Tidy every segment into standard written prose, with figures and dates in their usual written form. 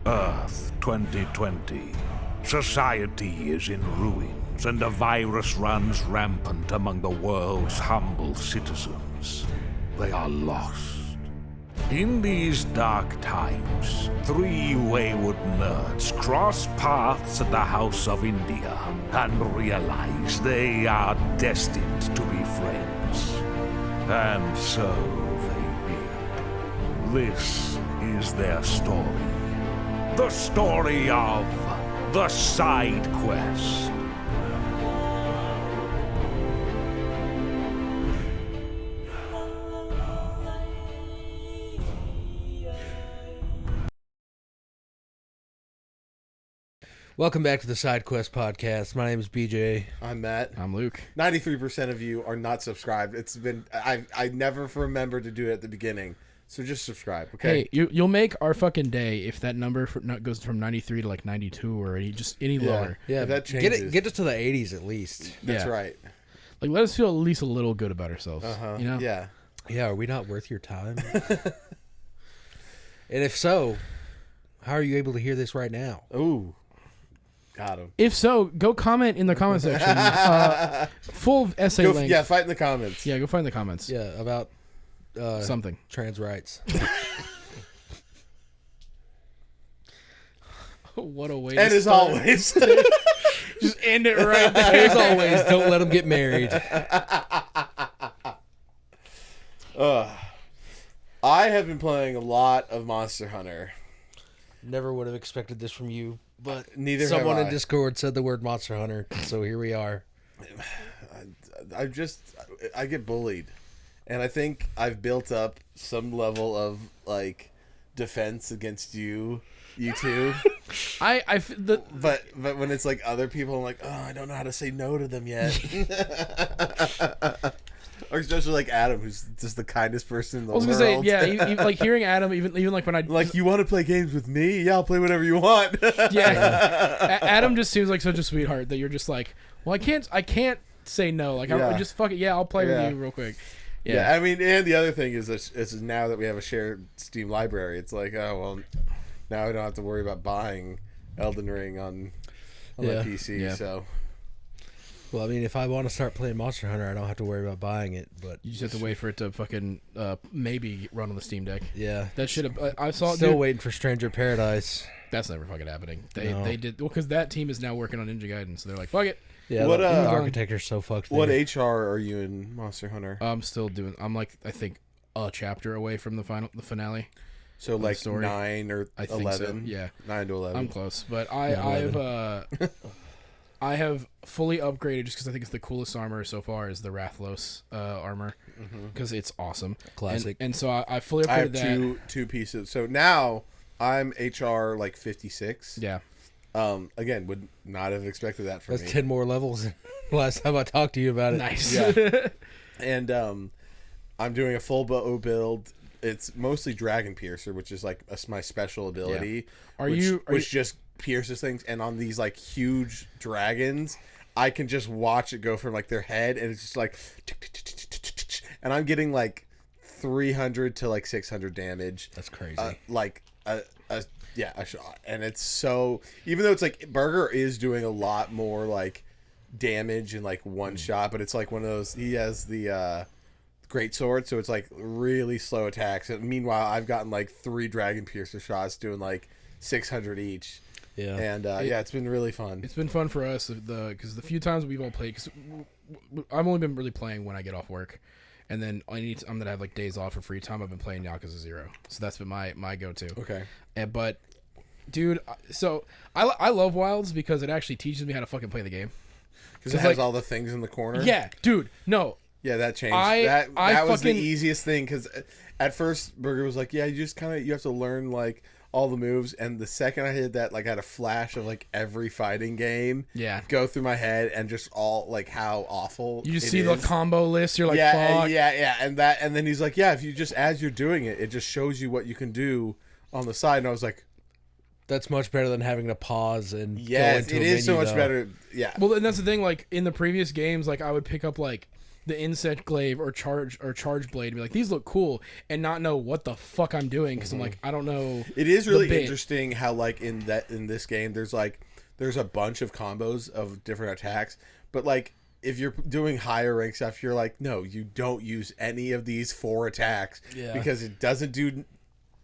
Earth 2020. Society is in ruins, and a virus runs rampant among the world's humble citizens. They are lost. In these dark times, three wayward nerds cross paths at the House of India and realize they are destined to be friends. And so they did. This is their story. The story of the Side Quest. Welcome back to the Side Quest podcast. My name is BJ. I'm Matt. I'm Luke. 93% of you are not subscribed. It's been I never remember to do it at the beginning, so just subscribe. Okay. Hey, you'll make our fucking day if that number goes from 93 to like 92 or any lower. Yeah, If that changes. Get us to the 80s at least. That's Yeah. right. Like, let us feel at least a little good about ourselves. You know? Yeah. Yeah, are we not worth your time? And if so, how are you able to hear this right now? Ooh. Got him. If so, go comment in the comment section. Full essay length. Yeah, fight in the comments. Yeah, go find the comments. Yeah, about Something. trans rights. What a way And to as start. always, Just end it right there. As always, don't let them get married. I have been playing a lot of Monster Hunter. Never would have expected this from you, but Neither someone have in I. Discord said the word Monster Hunter, so here we are. I get bullied, and I think I've built up some level of like defense against you two. But when it's like other people, I'm like, oh, I don't know how to say no to them yet. Or especially like Adam, who's just the kindest person in the world. I was gonna say, yeah, even, like hearing Adam, even like when I Like, you want to play games with me? Yeah, I'll play whatever you want. yeah, Adam just seems like such a sweetheart that you're just like, well, I can't say no. Like, Yeah. I just fuck it. Yeah, I'll play Yeah. with you real quick. Yeah, I mean, and the other thing is now that we have a shared Steam library, it's like, oh well, now I don't have to worry about buying Elden Ring on my PC. Yeah. So Well, I mean, if I want to start playing Monster Hunter, I don't have to worry about buying it, but You just have to wait for it to fucking maybe run on the Steam Deck. yeah. That should have. I saw. Still Dude, waiting for Stranger Paradise. that's never fucking happening. No. They did because that team is now working on Ninja Gaiden, so they're like, fuck it. Yeah, What, the uh, architecture's so fucked. what there. HR are you in Monster Hunter? I'm still doing. I'm like, I think a chapter away from the finale. So like story? 9 or I think so, 11. yeah. 9 to 11. I'm close, but Yeah, I have fully upgraded just because I think it's the coolest armor so far is the Rathlos armor because it's awesome. Classic. And so I fully I have upgraded that. two pieces. So now I'm HR like 56. Yeah. Again, would not have expected that from That's me. 10 more levels than last time I talked to you about it. Nice. Yeah. And I'm doing a full bow build. It's mostly Dragon Piercer, which is like my special ability. Yeah. Which just pierces things, and on these like huge dragons, I can just watch it go from like their head, and it's just like, and I'm getting like 300 to like 600 damage. That's crazy. A shot, and it's so, even though it's like Burger is doing a lot more like damage in like one shot, but it's like one of those, he has the great sword, so it's like really slow attacks, and meanwhile I've gotten like 3 Dragon Piercer shots doing like 600 each. Yeah. And it's been really fun. It's been fun for us because the few times we've all played, because I've only been really playing when I get off work, and then I'm gonna have like days off for free time. I've been playing Yakuza 0, so that's been my go-to. Okay. But dude, so I love Wilds because it actually teaches me how to fucking play the game. Because it has all the things in the corner. Yeah, dude. No. Yeah, that changed. I that was the fucking- easiest thing, because at first Burger was like, yeah, you just you have to learn like all the moves, and the second I did that, like I had a flash of like every fighting game go through my head, and just all like how awful You just it see is. the combo list. You're like, yeah, fuck. yeah, and then he's like, yeah, if you just, as you're doing it, it just shows you what you can do on the side, and I was like, That's much better than having to pause and yes, go into it a is so menu, much though. better. Yeah. Well, and that's the thing. Like in the previous games, like I would pick up like the insect glaive or charge blade and be like, these look cool, and not know what the fuck I'm doing because I'm like, I don't know. It is really interesting how like in this game there's a bunch of combos of different attacks, but like if you're doing higher rank stuff, you're like, no, you don't use any of these 4 attacks because it doesn't do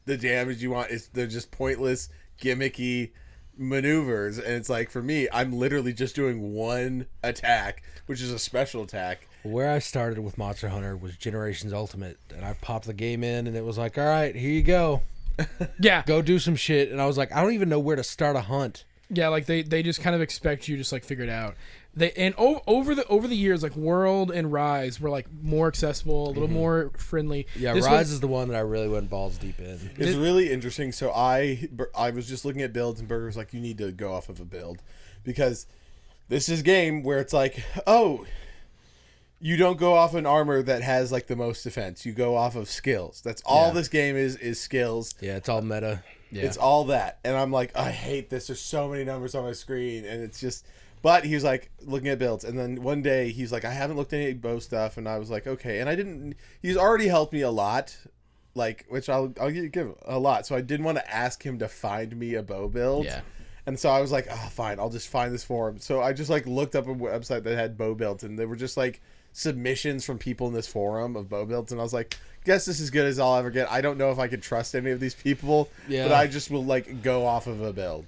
the damage you want. They're just pointless, gimmicky maneuvers, and it's like for me, I'm literally just doing one attack, which is a special attack. Where I started with Monster Hunter was Generations Ultimate, and I popped the game in, and it was like, all right, here you go. Yeah. Go do some shit. And I was like, I don't even know where to start a hunt. Yeah, like they just kind of expect you just like figure it out. Over the years, like World and Rise were like more accessible, a little more friendly. Yeah, Rise is the one that I really went balls deep in. It's really interesting. So I was just looking at builds, and Burger was like, you need to go off of a build because this is a game where it's like, oh, you don't go off an armor that has like the most defense. You go off of skills. That's all this game is skills. Yeah, it's all meta. Yeah. It's all that. And I'm like, I hate this. There's so many numbers on my screen, and it's just. But he was like looking at builds, and then one day he's like, I haven't looked at any bow stuff, and I was like, okay. And I didn't. He's already helped me a lot, like which I'll give a lot. So I didn't want to ask him to find me a bow build. Yeah. And so I was like, oh, fine, I'll just find this for him. So I just like looked up a website that had bow builds, and they were just like submissions from people in this forum of bow builds, and I was like, guess this is as good as I'll ever get. I don't know if I could trust any of these people, but I just will like go off of a build.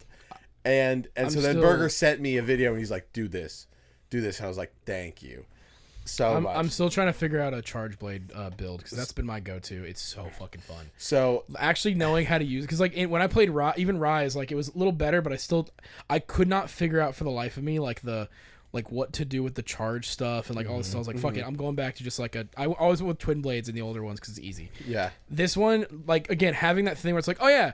And so then Burger sent me a video, and he's like, do this. And I was like, thank you so much. I'm still trying to figure out a charge blade build because that's been my go-to. It's so fucking fun. So actually knowing how to use it, because like when I played even Rise, like it was a little better, but I could not figure out for the life of me like what to do with the charge stuff and like all this stuff. I was like, fuck it, I'm going back to just like I always went with twin blades in the older ones because it's easy. Yeah. This one, like again, having that thing where it's like, oh yeah,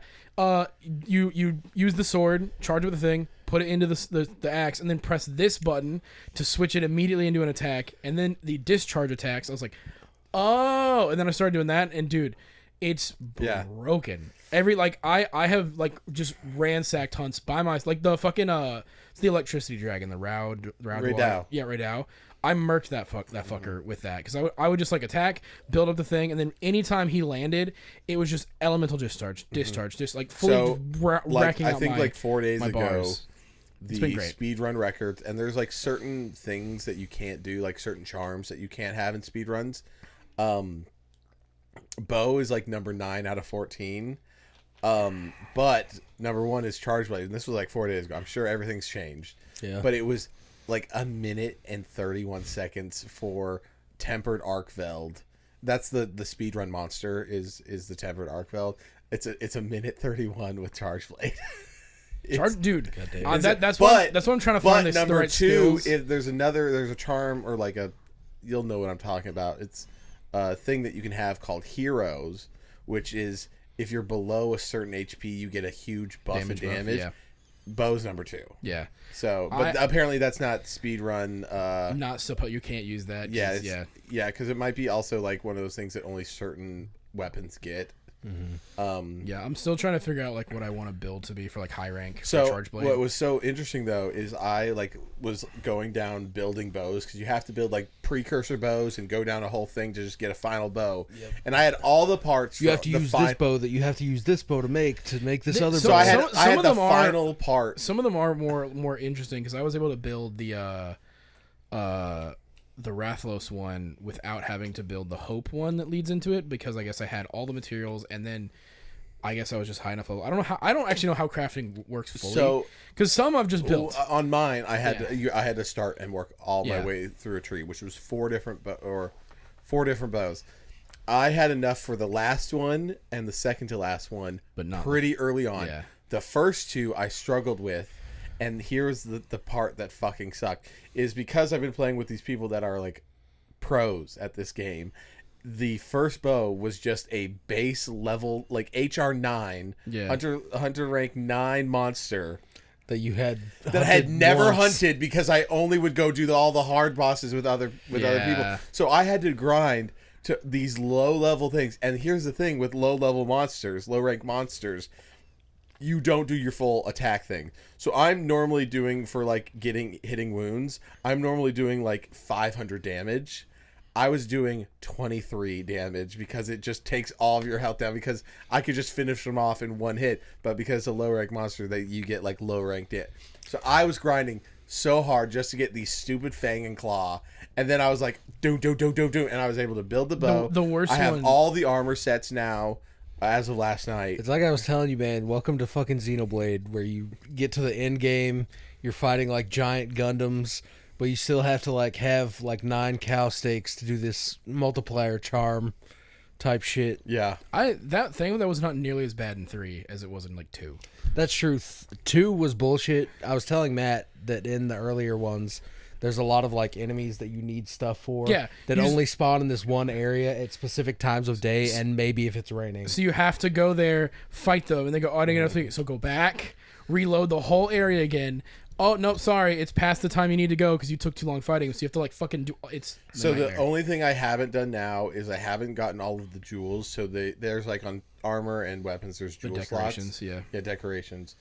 you use the sword, charge with the thing, put it into the axe, and then press this button to switch it immediately into an attack, and then the discharge attacks. I was like, oh, and then I started doing that, and dude, it's broken. Every like I have like just ransacked hunts by myself, like the fucking it's the electricity dragon, the Raud Raidao. Yeah, Raidao. I murked that fucker with that because I would just like attack, build up the thing, and then anytime he landed, it was just elemental discharge, just like fully racking out I think like 4 days ago, bars. the speedrun records, and there's like certain things that you can't do, like certain charms that you can't have in speedruns. Bow is like number 9 out of 14. But number 1 is charge blade, and this was like 4 days ago. I'm sure everything's changed. Yeah. But it was like 1 minute and 31 seconds for tempered Arkveld. That's the speedrun monster is the tempered Arkveld. It's a minute 31 with charge blade. Dude, that's what I'm trying to find. But number 2, if there's a charm or like you'll know what I'm talking about. It's a thing that you can have called Heroes, which is if you're below a certain HP, you get a huge buff in damage. Yeah. Bow's number 2. Yeah. So, but apparently that's not speedrun. Not supposed. You can't use that. Yeah, because it might be also like one of those things that only certain weapons get. Mm-hmm. I'm still trying to figure out like what I want to build to be for like high rank. So charge blade. What was so interesting though is I like was going down building bows because you have to build like precursor bows and go down a whole thing to just get a final bow. Yep. And I had all the parts. You have to use this bow that you have to use this bow to make this other. So bow. I had the final part. Some of them are more interesting because I was able to build the Rathlos one without having to build the Hope one that leads into it because I guess I had all the materials and then I guess I was just high enough level. I don't actually know how crafting works fully. So because some I've just built on mine, I had to start and work all my way through a tree, which was 4 different bows. I had enough for the last one and the second to last one, but not pretty early on. Yeah. The first 2 I struggled with. And here's the part that fucking sucked is because I've been playing with these people that are like pros at this game. The first bow was just a base level like HR 9 hunter rank 9 monster that you had that I had never hunted because I only would go do all the hard bosses with other people. So I had to grind to these low level things. And here's the thing with low rank monsters. You don't do your full attack thing. So I'm normally doing for like hitting wounds. I'm normally doing like 500 damage. I was doing 23 damage because it just takes all of your health down because I could just finish them off in one hit. But because it's a low rank monster, that you get like low ranked it. So I was grinding so hard just to get these stupid Fang and Claw. And then I was like, do. And I was able to build the bow. The worst I have one- all the armor sets now as of last night. It's like I was telling you, man. Welcome to fucking Xenoblade, where you get to the end game, you're fighting like giant Gundams, but you still have to like have like 9 cow steaks to do this multiplier charm type shit. Yeah. That thing that was not nearly as bad in 3 as it was in like 2. That's true. 2 was bullshit. I was telling Matt that in the earlier ones, there's a lot of like enemies that you need stuff for. Yeah, That you just- only spawn in this one area at specific times of day, and maybe if it's raining. So you have to go there, fight them, and they go, oh, I didn't get enough. So go back, reload the whole area again. Oh, no, sorry. It's past the time you need to go because you took too long fighting. So you have to like fucking do it's a So the nightmare. only thing I haven't done now is I haven't gotten all of the jewels. So there's like on armor and weapons, there's The jewel decorations, slots. yeah. Yeah, decorations.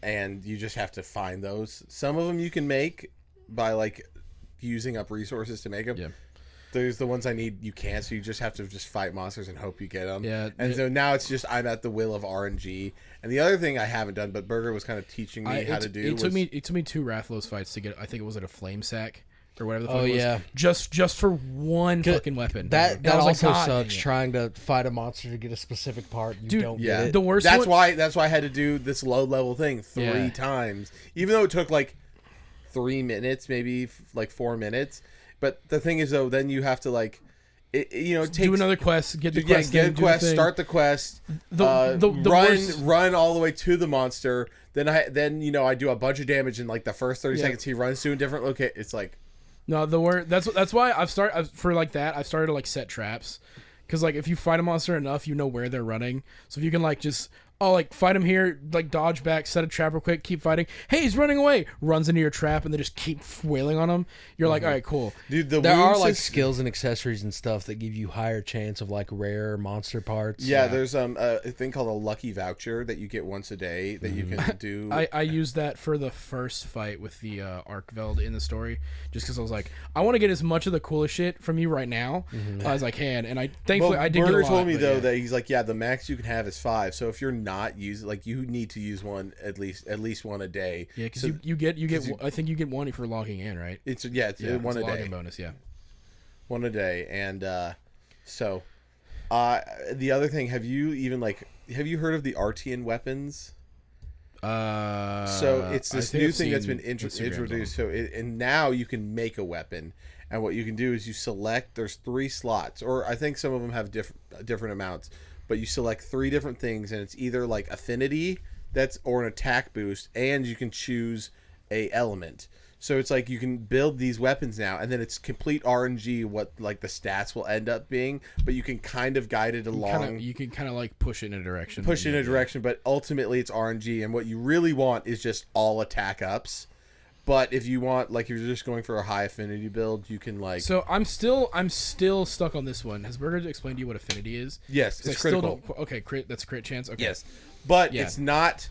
And you just have to find those. Some of them you can make by like using up resources to make them. Yeah. There's the ones I need you can't, so you just have to just fight monsters and hope you get them. Yeah, And so now it's just I'm at the will of RNG. And the other thing I haven't done, but Burger was kind of teaching me how to do. It took me 2 Rathlos fights to get. I think it was like a flame sack or whatever the fuck Oh, it was. yeah. Just for one fucking weapon. That And I was also like, God sucks. dang it. Trying to fight a monster to get a specific part, you Dude, don't Yeah, get it. The worst That's one- why I had to do this low level thing 3 Yeah. times, even though it took like 3 minutes, maybe like 4 minutes. But the thing is, though, then you have to like, it takes, do another quest, get the yeah, quest, get done, a do the quest, thing. start the quest, The worst- run all the way to the monster. Then I do a bunch of damage in like the first 30 Yeah. seconds. He runs to a different location. It's like, No, the word that's why I've started for like that. I've started to like set traps because like if you fight a monster enough, you know where they're running. So if you can like just fight him here, like dodge back, set a trap real quick, keep fighting. Hey, he's running away. Runs into your trap and then just keep wailing on him. You're like, all right, cool. dude, the There wound are like system- skills and accessories and stuff that give you higher chance of like rare monster parts. Yeah, there's a thing called a lucky voucher that you get once a day that you can do. I used that for the first fight with the Arkveld in the story, just because I was like, I want to get as much of the coolest shit from you right now as I can, and I thankfully I did Burger get a lot, told me but though yeah. that he's like, yeah, the max you can have is 5. So if you're not using, like, you need to use one at least one a day. Yeah, because So you get I think you get one for logging in, right? it's one It's a login day, bonus. Yeah. one a day, and the other thing, have you heard of the Artian weapons? So it's I this think new I've thing that's seen been Instagrams introduced. on So and now you can make a weapon, and what you can do is you select. There's 3 slots, or I think some of them have different amounts, but you select 3 different things, and it's either like affinity or an attack boost, and you can choose a element. So it's like you can build these weapons now, and then it's complete RNG what like the stats will end up being, but you can kind of guide it along. You can kind of like push it in a direction. Push in a direction, but ultimately it's RNG, and what you really want is just all attack ups. But if you want, like, if you're just going for a high affinity build, you can like. So I'm still stuck on this one. Has Burger explained to you what affinity is? Yes, 'Cause I it's still critical. don't. Okay, crit. That's a crit chance. Okay. Yes, but Yeah. it's not.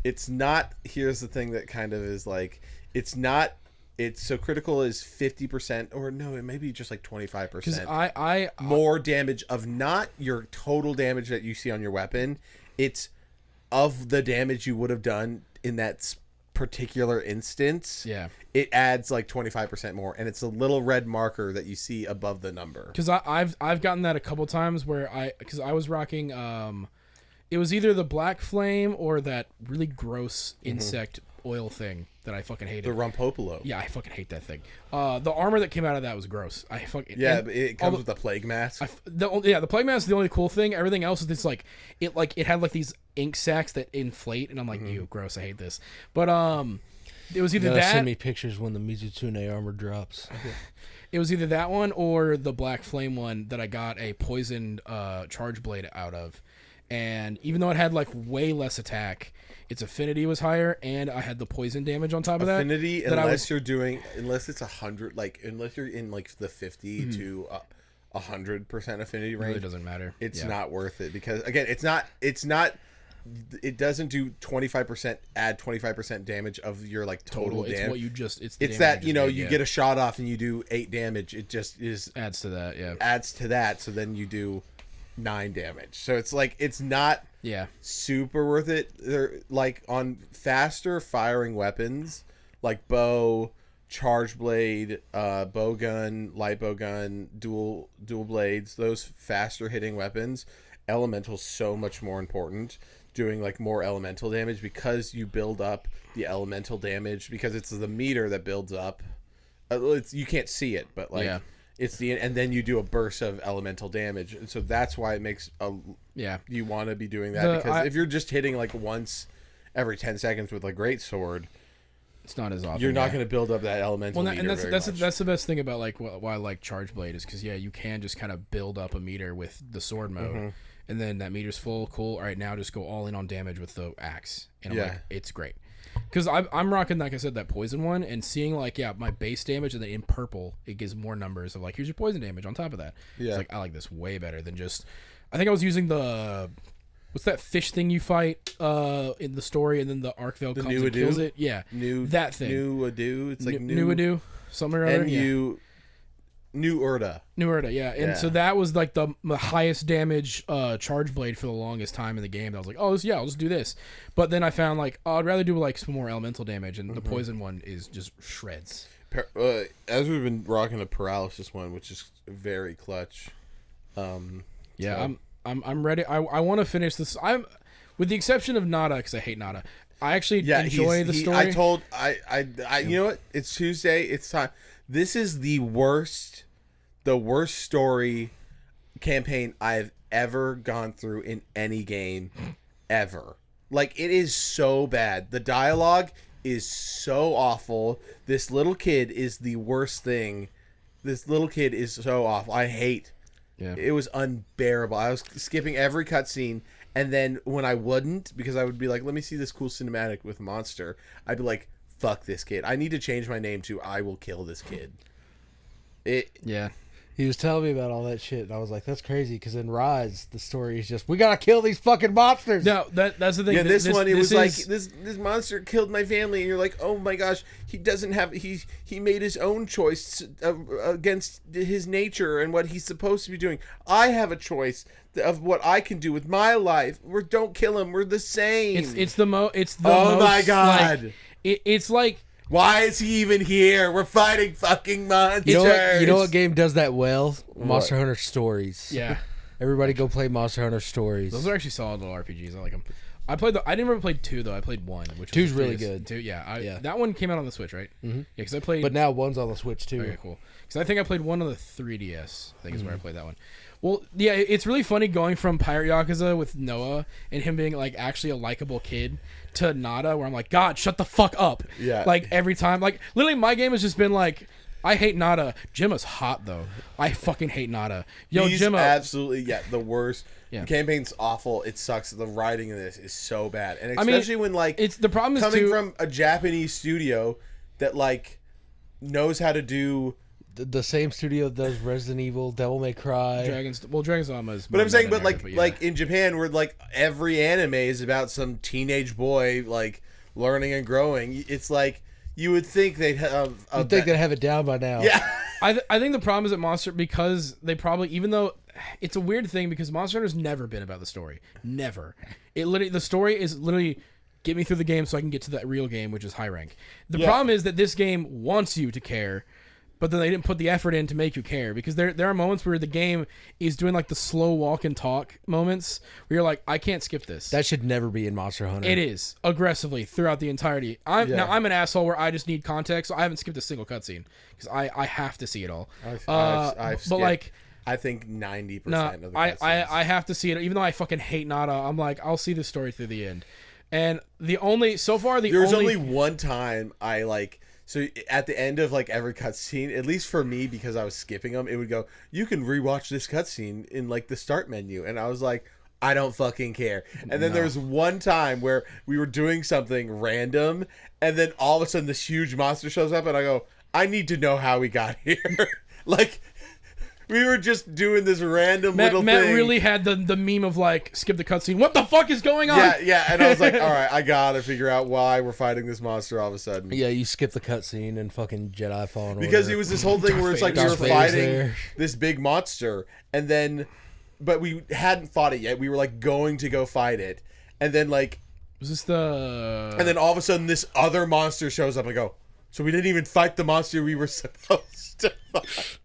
It's not. Here's the thing that kind of is like. It's not. It's so critical is 50%, or no, it may be just like 25%. Because I More damage of not your total damage that you see on your weapon. It's of the damage you would have done in that particular instance. Yeah. It adds like 25% more, and it's a little red marker that you see above the number. Because I've gotten that a couple times where I was rocking it was either the black flame or that really gross insect oil thing that I fucking hated. The Rumpopolo. Yeah, I fucking hate that thing. The armor that came out of that was gross. I fucking Yeah, and but it comes with the plague mask. the plague mask is the only cool thing. Everything else is this like it had like these ink sacs that inflate, and I'm like, ew, gross. I hate this. But it was either You gotta that. send me pictures when the Mizutune armor drops. It was either that one or the black flame one that I got a poisoned charge blade out of. And even though it had like way less attack, its affinity was higher, and I had the poison damage on top of that. Affinity, that I unless was- you're doing, unless it's 100, like unless you're in like the 50 to 100% affinity really range, doesn't matter. it's Yeah. not worth it because again, it's not it doesn't do 25% add 25% damage of your like total It's damage. what you just it's That you get a shot off and you do 8 damage. It just is adds to that. Yeah. adds to that. So then you do 9 damage. So it's like it's not super worth it. They're like on faster firing weapons like bow, charge blade, bow gun, light bow gun, dual blades. Those faster hitting weapons. Elemental's so much more important, doing like more elemental damage because you build up the elemental damage because it's the meter that builds up. You can't see it, but like it's and then you do a burst of elemental damage, and so that's why it makes you want to be doing that because if you're just hitting like once every 10 seconds with a great sword, it's not as often. You're not going to build up that elemental meter. And that's much. the best thing about like why I like Charge Blade is because you can just kind of build up a meter with the sword mode. And then that meter's full, cool. All right, now just go all in on damage with the axe. And I'm like, it's great. Because I'm rocking, like I said, that poison one, and seeing like, my base damage, and then in purple, it gives more numbers of like, here's your poison damage on top of that. Yeah. It's like, I like this way better than just, I think I was using the, what's that fish thing you fight in the story, and then the Arcvale comes and kills it? Yeah. That thing. New-Adu. It's like New-Adu. Something or other. New Urda, yeah. And so that was like the highest damage charge blade for the longest time in the game. I was like, I'll just do this. But then I found like, I'd rather do like some more elemental damage, and the poison one is just shreds. As we've been rocking a paralysis one, which is very clutch. I'm ready. I want to finish this. I'm with the exception of Nada, because I hate Nada. I actually enjoy the story. I you know what? It's Tuesday. It's time. This is the worst story campaign I've ever gone through in any game ever. Like, it is so bad. The dialogue is so awful. This little kid is the worst thing. This little kid is so awful. I hate. Yeah. It was unbearable. I was skipping every cutscene, and then when I wouldn't, because I would be like, let me see this cool cinematic with Monster, I'd be like, fuck this kid. I need to change my name to I will kill this kid. He was telling me about all that shit, and I was like, that's crazy, because in Rise, the story is just, we gotta kill these fucking monsters! No, that's the thing. Yeah, this one, it was like, this monster killed my family, and you're like, oh my gosh, he doesn't have, he made his own choice against his nature and what he's supposed to be doing. I have a choice of what I can do with my life. Don't kill him, we're the same. It's the most, oh my god. Like, it's like, why is he even here? We're fighting fucking monsters. You know what game does that well? Monster Hunter Stories. Yeah. Everybody go play Monster Hunter Stories. Those are actually solid little RPGs. I like them. I didn't ever play 2 though. I played 1, which two's really good. 2, yeah. That one came out on the Switch, right? Mm-hmm. Yeah, because I played. But now 1's on the Switch too. Okay, cool. Because I think I played 1 on the 3DS. I think is where I played that one. Well, yeah, it's really funny going from Pirate Yakuza with Noah and him being like actually a likable kid to Nada, where I'm like, God, shut the fuck up. Yeah. Like every time, like literally, my game has just been like, I hate Nada. Jimma's hot though. I fucking hate Nada. He's Jimma, absolutely the worst. Yeah. The campaign's awful. It sucks. The writing in this is so bad, and especially when like it's the problem is coming from a Japanese studio that like knows how to do. The same studio that does Resident Evil, Devil May Cry, Dragon's Dogma is. But I'm saying, like in Japan, where like every anime is about some teenage boy like learning and growing. It's like you would think they'd have. They'd have it down by now. Yeah, I think the problem is at Monster because they probably, even though it's a weird thing because Monster Hunter's never been about the story, never. The story is literally get me through the game so I can get to that real game, which is high rank. The problem is that this game wants you to care. But then they didn't put the effort in to make you care because there are moments where the game is doing like the slow walk and talk moments where you're like, I can't skip this. That should never be in Monster Hunter. It is aggressively throughout the entirety. Now I'm an asshole where I just need context, so I haven't skipped a single cutscene because I have to see it all. I've skipped, but like I think 90% of the cutscenes. I have to see it even though I fucking hate Nada. I'm like I'll see the story through the end. And there was only one time I like. So at the end of like every cutscene, at least for me, because I was skipping them, it would go, you can rewatch this cutscene in like the start menu. And I was like, I don't fucking care. And then there was one time where we were doing something random, and then all of a sudden this huge monster shows up, and I go, I need to know how we got here. Like, We were just doing this random little Matt thing. really had the meme of like, skip the cutscene. What the fuck is going on? Yeah, and I was like, all right, I gotta figure out why we're fighting this monster all of a sudden. Yeah, you skip the cutscene and fucking Jedi falling over. Because it was this whole thing where it's like we were Darth Vader's fighting there. this big monster, and then, but we hadn't fought it yet. We were like going to go fight it, and then like, Was this the? and then all of a sudden this other monster shows up. I go, so we didn't even fight the monster we were supposed to fight.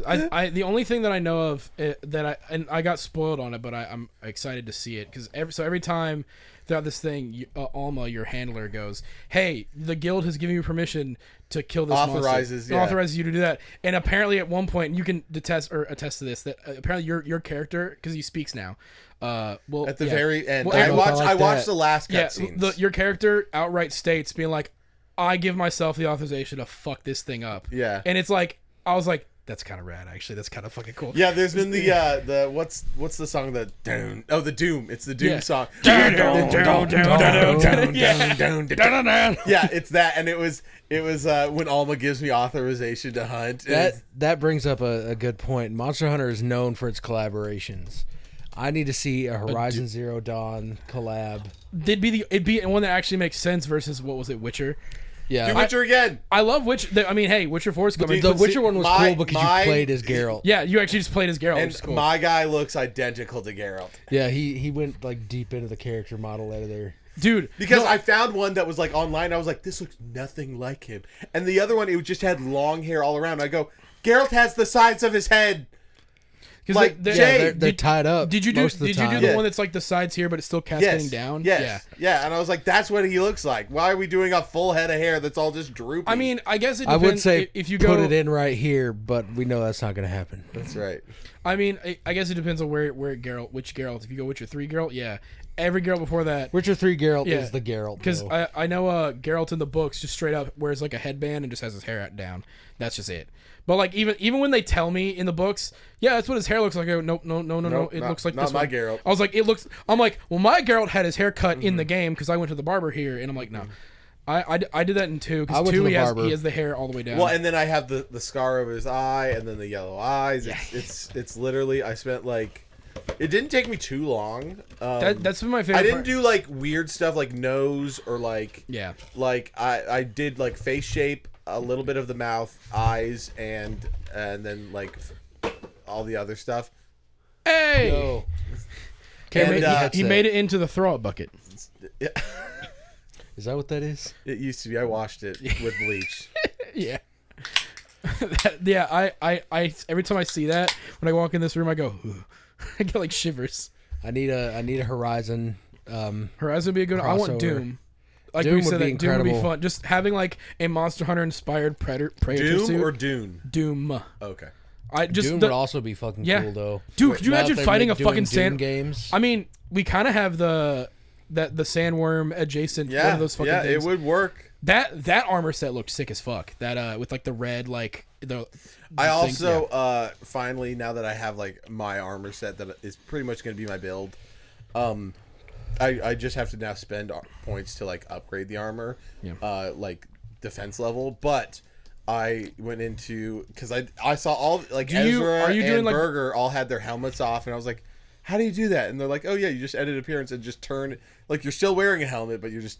I the only thing that I know of that I got spoiled on it, but I'm excited to see it because every time throughout this thing, Alma, your handler, goes, "Hey, the guild has given you permission to kill this Authorizes, monster. yeah. Authorizes you to do that." And apparently, at one point, you can attest to this that apparently your character, because he speaks now. Well, At the yeah. very end, Well, I like watched that. the last Yeah, cutscenes. your character outright states being like, "I give myself the authorization to fuck this thing up." Yeah. And it's like, I was like, that's kind of rad, actually. That's kind of fucking cool. Yeah, there's been the what's the song that the Doom. It's the Doom Yeah. song. Yeah. Yeah, it's that, and it was when Alma gives me authorization to hunt. That brings up a good point. Monster Hunter is known for its collaborations. I need to see a Horizon Zero Dawn collab. It'd be one that actually makes sense versus what was it, Witcher? Yeah, Do Witcher again. I love Witcher. I mean, hey, Witcher 4 is coming. the But Witcher one was my- cool because my- you played as Geralt. Yeah, you actually just played as Geralt, And which is cool. my guy looks identical to Geralt. Yeah, he went like deep into the character model editor. Dude, Because I found one that was like online. I was like, this looks nothing like him. And the other one, it just had long hair all around. I go, Geralt has the sides of his head. 'cause like, the- Jay, They're tied up. Did you do? most of the Did you do time. the Yeah. one that's like the sides here, but it's still cascading down? Yes. Yeah. And I was like, that's what he looks like. Why are we doing a full head of hair that's all just droopy? I mean, I guess it I depends. would say if you put go, it in right here, but we know that's not going to happen. that's right. I mean, I guess it depends on which Geralt. If you go Witcher 3 Geralt, yeah, every Geralt before that. Witcher 3 Geralt Yeah, is the Geralt. Because though. I know Geralt in the books just straight up wears like a headband and just has his hair out down. That's just it. But like even when they tell me in the books, yeah, that's what his hair looks like. I go, nope, no. Nope, It not- looks like not this my one. Geralt. I was like, I'm like, well, my Geralt had his hair cut in the game because I went to the barber here, and I'm like, no. I did that in 2 I because went 2 to the he has barber. the hair all the way down. Well, and then I have the scar over his eye, and then the yellow eyes. It's literally, I spent like, it didn't take me too long. That's been my favorite. I didn't part. do like weird stuff like nose or like Yeah. like I did like face shape, a little bit of the mouth, eyes, and then like all the other stuff. Hey, Yo. And, he made it into the throw up bucket. Yeah, Is that what that is? it used to be. I washed it with bleach. Yeah. Yeah, I every time I see that when I walk in this room, I go, "Ooh." I get like shivers. I need a Horizon. Horizon would be a good. I want Crossover. Doom. Like Doom we would said, be that Doom would be incredible. fun. Just having like a Monster Hunter inspired Predator Doom suit. or Dune? Doom. Okay. I just Doom the- would also be fucking Yeah. cool though. Dude, could you Now that imagine they're fighting a doing fucking Doom sand games? I mean, we kind of have the sandworm adjacent one Yeah, of those fucking yeah, things. it would work. That armor set looked sick as fuck. That with like the red like the. I things, also yeah. finally, now that I have like my armor set that is pretty much going to be my build, I just have to now spend points to like upgrade the armor, like defense level. But I went into, because I saw all like Ezra are you and doing, like- Burger all had their helmets off, and I was like, how do you do that? And they're like, oh yeah, you just edit appearance and just turn, like you're still wearing a helmet, but you're just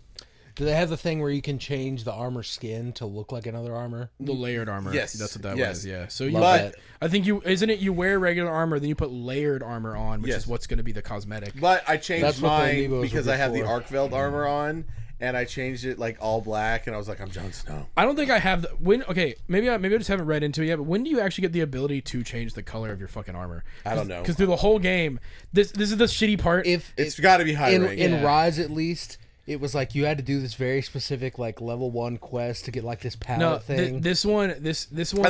Do they have the thing where you can change the armor skin to look like another armor? The layered armor. Yes, That's what that yes. was. Yeah. So you, Love But- that. I think you wear regular armor, then you put layered armor on, which Yes. is what's going to be the cosmetic. But I changed That's what the mine Amiibos because were I have the for. Arkveld armor on, and I changed it like all black, and I was like, I'm Jon Snow. I don't think I have maybe I just haven't read into it yet. But when do you actually get the ability to change the color of your fucking armor? I don't know. Because through the whole game, this is the shitty part. It's got to be high rank. in Yeah. Rise at least, it was like you had to do this very specific like level 1 quest to get like this palette thing. This one. I think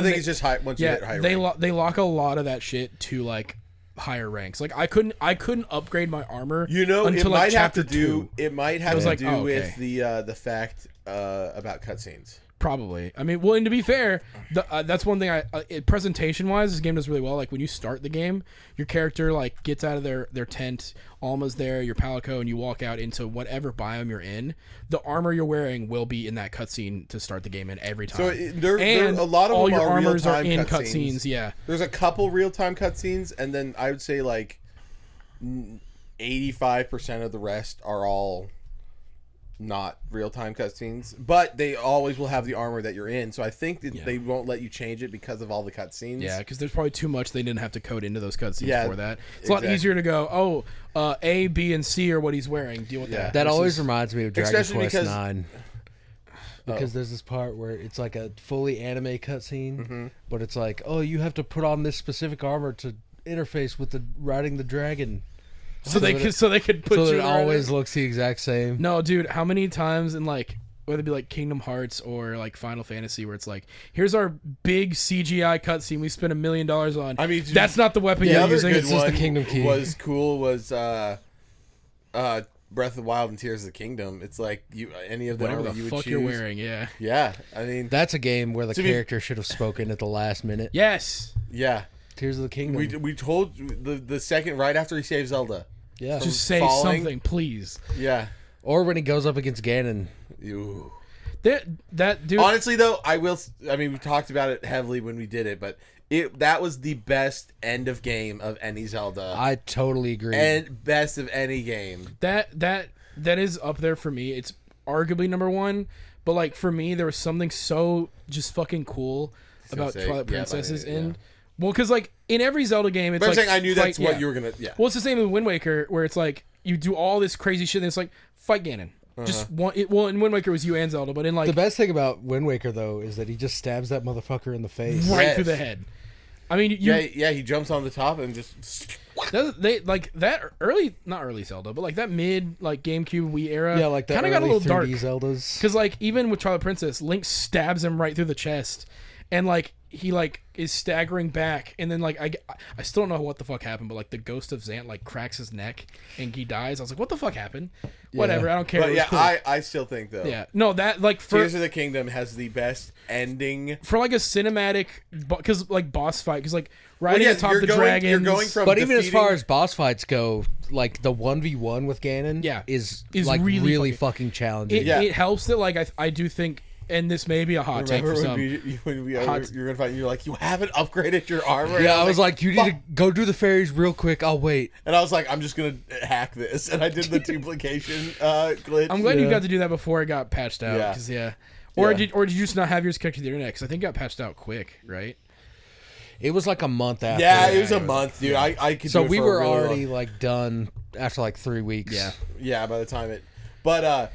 they- it's just high once you hit high they rank. they lock a lot of that shit to like higher ranks. Like I couldn't upgrade my armor. You know, until it like might have chapter to do. 2. It might have was to like, do oh, with okay. the fact about cutscenes. Probably. I mean, well, and to be fair, that's one thing presentation-wise, this game does really well. Like, when you start the game, your character, like, gets out of their tent, Alma's there, your Palico, and you walk out into whatever biome you're in. The armor you're wearing will be in that cutscene to start the game in every time. So there a lot of all them your are armors are real-time in cutscenes. cutscenes, yeah. There's a couple real-time cutscenes, and then I would say, like, 85% of the rest are all not real-time cutscenes, but they always will have the armor that you're in, so I think that they won't let you change it because of all the cutscenes. Yeah, because there's probably too much they didn't have to code into those cutscenes for that. It's a lot exactly. easier to go, A, B, and C are what he's wearing. Deal with that. That always reminds me of Dragon Especially Quest because- 9. Because there's this part where it's like a fully anime cutscene, but it's like, oh, you have to put on this specific armor to interface with the riding the dragon. So they could put So you that it in always looks the exact same. No, dude, how many times in like whether it be like Kingdom Hearts or like Final Fantasy where it's like, here's our big CGI cutscene we spent $1 million on. I mean, that's not the weapon the you're other using. good It's just one the Kingdom Key. was cool was Breath of the Wild and Tears of the Kingdom. It's like any of the whatever armor the you would fuck choose. you're wearing. Yeah. Yeah, I mean, That's a game where the To be- character should have spoken at the last minute. Yes. yeah. Tears of the Kingdom. We told the second right after he saves Zelda. Yeah. Just say falling. something, please. Yeah. Or when he goes up against Ganon. Ew. That dude. Honestly, though, I mean, we talked about it heavily when we did it, but that was the best end of game of any Zelda, I totally agree. and best of any game. That is up there for me. It's arguably number one, but like for me, there was something so just fucking cool about say, Twilight yeah, Princesses yeah. in. Well, because like in every Zelda game, it's But I'm like saying I knew that's fight- what yeah. you were gonna. Yeah. Well, it's the same with Wind Waker, where it's like you do all this crazy shit, and it's like fight Ganon. Just one. Well, in Wind Waker it was you and Zelda, but in like the best thing about Wind Waker, though, is that he just stabs that motherfucker in the face. right Yes. through the head. I mean, Yeah, he jumps on the top and just. they like that not early Zelda, but like that mid like GameCube Wii era. Yeah, like that kind of early got a little 3D dark. Zeldas. Because like even with Twilight Princess, Link stabs him right through the chest, and like he like is staggering back, and then like I still don't know what the fuck happened, but like the ghost of Zant like cracks his neck and he dies. I was like, what the fuck happened? Whatever, I don't care. But It was yeah, cool. I still think though. Yeah, no, that like for Tears of the Kingdom has the best ending. for like a cinematic, because like boss fight, because like riding yeah, atop you're the going- dragons. you're going from- But even as defeating- far as boss fights go, like the 1v1 with Ganon is like really fucking challenging. it, Yeah. it helps that like I do think, and this may be a hot take Remember for when some. you're gonna fight and you're like, you haven't upgraded your armor. Yeah, And I was like, you need "Fuck." to go do the fairies real quick. I'll wait. And I was like, I'm just gonna hack this, and I did the duplication glitch. I'm glad you Yeah. got to do that before it got patched out. Yeah. Because or Yeah. did you just not have yours connected to the internet? Because I think it got patched out quick, right? It was like a month after. Yeah, it was a month, dude. I could. So do it we for a were really already long- like done after like 3 weeks. Yeah. Yeah, by the time it. But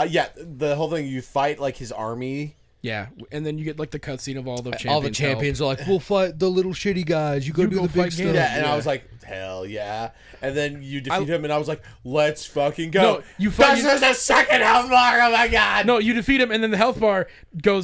yeah, the whole thing, you fight like his army. Yeah, and then you get like the cutscene of all the champions. All the champions are like, we'll fight the little shitty guys. You go You do go the big fight stuff. Ganon. Yeah, and Yeah. I was like, hell yeah. And then you defeat him, and I was like, let's fucking go. No, you fight- This is the second health bar. Oh my god. No, you defeat him, and then the health bar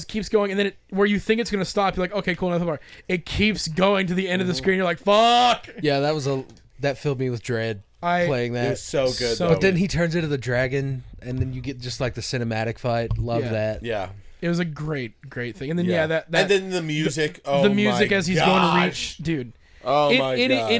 keeps going, and then where you think it's gonna stop, you're like, okay, cool, another bar. It keeps going to the end of the screen. You're like, fuck. Yeah, that filled me with dread playing It that. was so good. So- though. But then he turns into the dragon, and then you get just like the cinematic fight. Love Yeah. that. yeah. It was a great thing. And then that and then the music. the music as he's going to gosh. reach, dude. Oh my it god.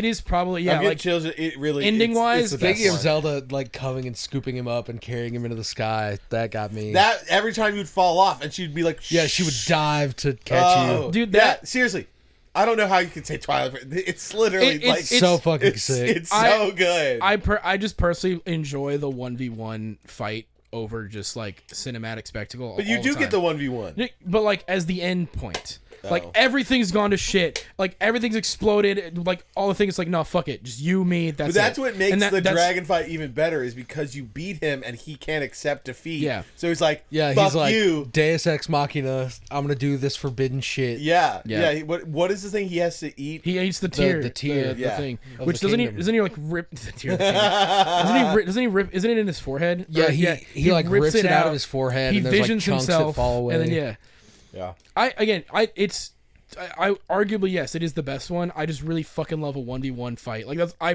is probably I'm yeah getting like chills. It really ending-wise, it's the best Speaking of one. Zelda, like coming and scooping him up and carrying him into the sky, that got me. That every time you'd fall off, and she'd be like, Yeah, she would dive to catch Oh, you. Dude, yeah, that- seriously. I don't know how you could say Twilight. It's literally It's like So fucking it's, sick. It's so good. I just personally enjoy the 1v1 fight over just like cinematic spectacle. but you all do the get time. the 1v1. But like as the end point. Like Oh. everything's gone to shit. Like everything's exploded. Like all the things like no fuck it. Just you, me, that's But that's it. what makes And the that's- dragon fight even better is because you beat him and he can't accept defeat. Yeah. So he's like, Yeah, fuck he's like you. Deus Ex Machina. I'm gonna do this forbidden shit. Yeah. Yeah. Yeah. What is the thing he has to eat? He eats the tear, the tear, the yeah, thing. of Which the doesn't kingdom. he like rip the tear? Of the kingdom. Doesn't he rip? Isn't it in his forehead? Yeah, Or- he like rips it out of his forehead. He and there's like visions chunks himself, that fall away. and then Yeah. it's I arguably yes, it is the best one. I just really fucking love a 1v1 fight. Like it's why I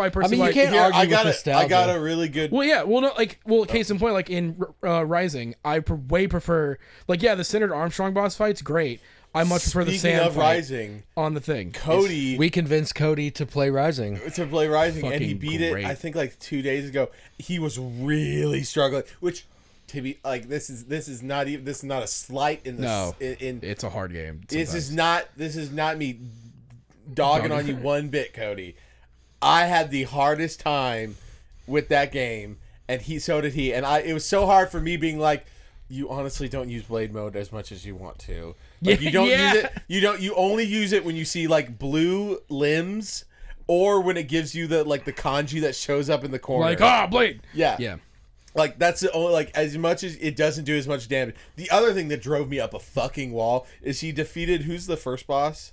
personally you like. can't argue I with got nostalgia. I got a really good. Well, yeah, well, no, like, case in point, like in Rising, I way prefer, like, yeah, the Senator Armstrong boss fight's great. I much prefer the Speaking Sam of fight Rising, on the thing. Cody We convinced Cody to play Rising. and he Fucking beat great. it. I think like 2 days ago. He was really struggling, which to be like this is not a slight in the No, in it's a hard game. this is not me dogging on you one bit, Cody. I had the hardest time with that game, and so did he. And it was so hard for me being like, you honestly don't use blade mode as much as you want to. Like, you don't use it. You only use it when you see like blue limbs, or when it gives you the kanji that shows up in the corner. Like, blade. Yeah. Yeah. Like, that's the only, like, as much as it doesn't do as much damage. The other thing that drove me up a fucking wall is he defeated, who's the first boss?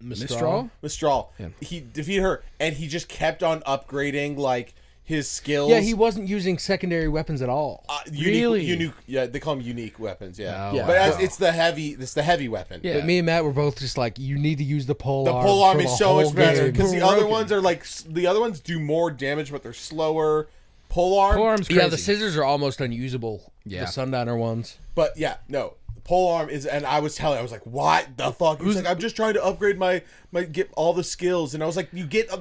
Mistral? Mistral. Yeah. He defeated her, and he just kept on upgrading, like, his skills. Yeah, he wasn't using secondary weapons at all. Really? Unique, yeah, they call them unique weapons, yeah. Oh, Yeah. But it's the heavy weapon. Yeah. But me and Matt were both just like, you need to use the pole The arm. pole arm for is the so much whole better, game. because the other Broken. ones are, like, the other ones do more damage, but they're slower. Pole Polearm's crazy. Yeah, the scissors are almost unusable. Yeah. The Sundowner ones. But yeah, no. Pole arm is, and I was like, what the fuck? He was like, I'm just trying to upgrade my get all the skills, and I was like,